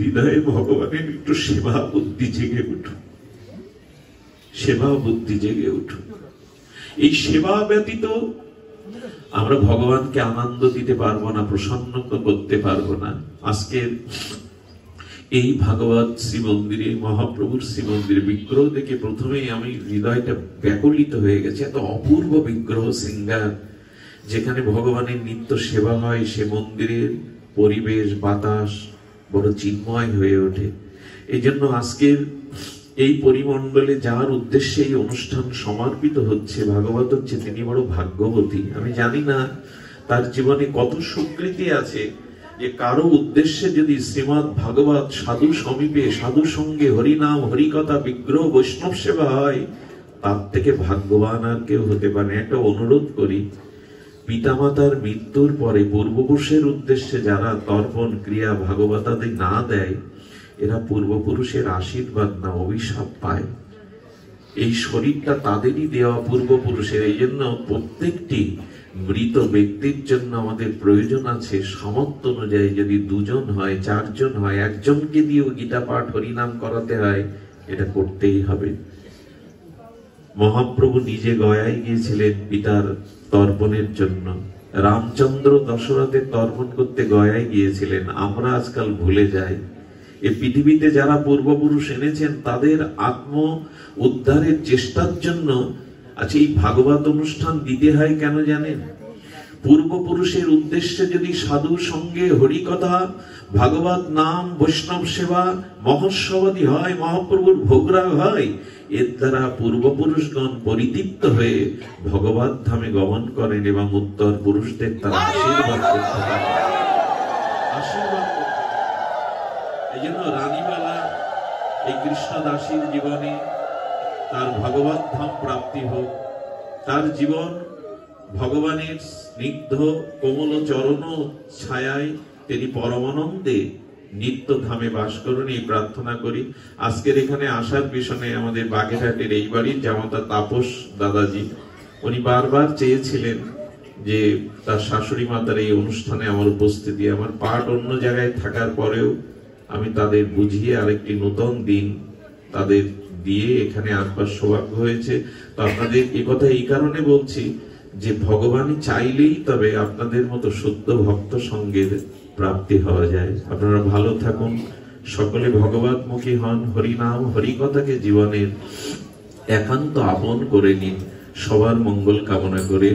হৃদয়ে ভগবানের একটু সেবা বুদ্ধি জেগে উঠুন, সেবা বুদ্ধি জেগে উঠুন। এই সেবা ব্যতীত আমরা ভগবানকে আনন্দ দিতে পারবো না, প্রসন্ন করতে পারবো না। আজকের এই ভাগবত শ্রীমন্দিরে, মহাপ্রভুর শ্রীমন্দিরে বিগ্রহ দেখে প্রথমেই আমি হৃদয়টা ব্যাকুলিত হয়ে গেছে। এত অপূর্ব বিগ্রহ শৃঙ্গার, যেখানে ভগবানের নিত্য সেবা হয়, সে মন্দিরের পরিবেশ বাতাস বড় চিন্ময় হয়ে ওঠে। এই জন্য আজকের এই পরিমণ্ডলে যার উদ্দেশ্যে এই অনুষ্ঠান সমর্পিত হচ্ছে, ভাগবত হচ্ছে, তিনি বড় ভাগ্যবতী। আমি জানি না তার জীবনে কত স্বীকৃতি আছে যে কারো উদ্দেশ্যে যদি শ্রীমদ্ ভাগবত সাধু সমীপে, সাধু সঙ্গে হরিনাম হরিকথা বিগ্রহ বৈষ্ণব সেবা হয়, তার থেকে ভাগ্যবান আর কেউ হতে পারে। একটা অনুরোধ করি, পিতামাতার মৃত্যুর পরে পূর্বপুরুষের উদ্দেশ্যে যারা তর্পণ ক্রিয়া ভাগবতাদি না দেয়, এরা পূর্বপুরুষের আশীর্বাদ না অভিশাপ পায়। এই শরীরটা তাদেরই দেওয়া পূর্বপুরুষের। এই জন্য প্রত্যেকটি মৃত ব্যক্তির জন্য আমাদের প্রয়োজন আছে সামর্থ্য অনুযায়ী, যদি 2 জন হয়, 4 জন হয়, একজনকে দিয়েও গীতা পাঠ হরিনাম করাতে হয়, এটা করতেই হবে। মহাপ্রভু নিজে গয়ায় গিয়েছিলেন পিতার তর্পণের জন্য, রামচন্দ্র দশরথের তর্পণ করতে গয়ায় গিয়েছিলেন। আমরা আজকাল ভুলে যাই। এই পৃথিবীতে যারা পূর্বপুরুষ এনেছেন তাদের আত্ম উদ্ধারের চেষ্টার জন্য আচ্ছা, এই ভাগবত অনুষ্ঠান দিতে হয় কেন জানেন? পূর্বপুরুষের উদ্দেশ্যে যদি সাধু সঙ্গে হরিকথা, ভাগবত নাম, বৈষ্ণব সেবা, মহোৎসবাদি হয়, মহাপ্রভুর ভোগরাগ হয়, এর দ্বারা পূর্বপুরুষগণ পরিতৃপ্ত হয়ে ভগবত ধামে গমন করেন এবং উত্তর পুরুষদের তারা আশীর্বাদ করতে পারেন। এই জন্য রানীবালা এই কৃষ্ণদাসীর জীবনে তার ভগবত ধাম প্রাপ্তি হোক, তার জীবন ভগবানের স্নিগ্ধ কোমল চরণ ছায়ায় তিনি পরমানন্দে নিত্য ধামে বাস করুন, এই প্রার্থনা করি। আজকের এখানে আসার পিছনে আমাদের বাগেরহাটের এই বাড়ির জামাতা তাপস দাদাজি, উনি বারবার চেয়েছিলেন যে তার শাশুড়ি মাতার এই অনুষ্ঠানে আমার উপস্থিতি। আমার পাঠ অন্য জায়গায় থাকার পরেও আমি তাদের বুঝিয়ে আরেকটি নতুন দিন তাদের দিয়ে এখানে আসবার সৌভাগ্য হয়েছে। তো আপনাদের এই কথা এই কারণে বলছি যে ভগবান চাইলেই তবে আপনাদের মতো শুদ্ধ ভক্ত সঙ্গের প্রাপ্তি হওয়া যায়। আপনারা ভালো থাকুন, সকলে ভগবতমুখী হন, হরিনাম হরিকথাকে জীবনের একান্ত আপন করে নিন। সবার মঙ্গল কামনা করে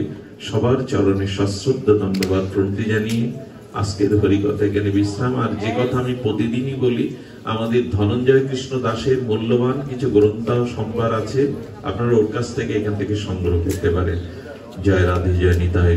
সবার চরণে সশ্রদ্ধ ধন্যবাদ প্রণতি জানিয়ে আজকের হরিকথা এখানে বিশ্রাম। আর যে কথা আমি প্রতিদিনই বলি, আমাদের ধনঞ্জয় কৃষ্ণ দাসের মূল্যবান কিছু গ্রন্থ সম্ভার আছে, আপনারা ওর কাছ থেকে এখান থেকে সংগ্রহ করতে পারেন। জয় রাধে, জয় নিতাই।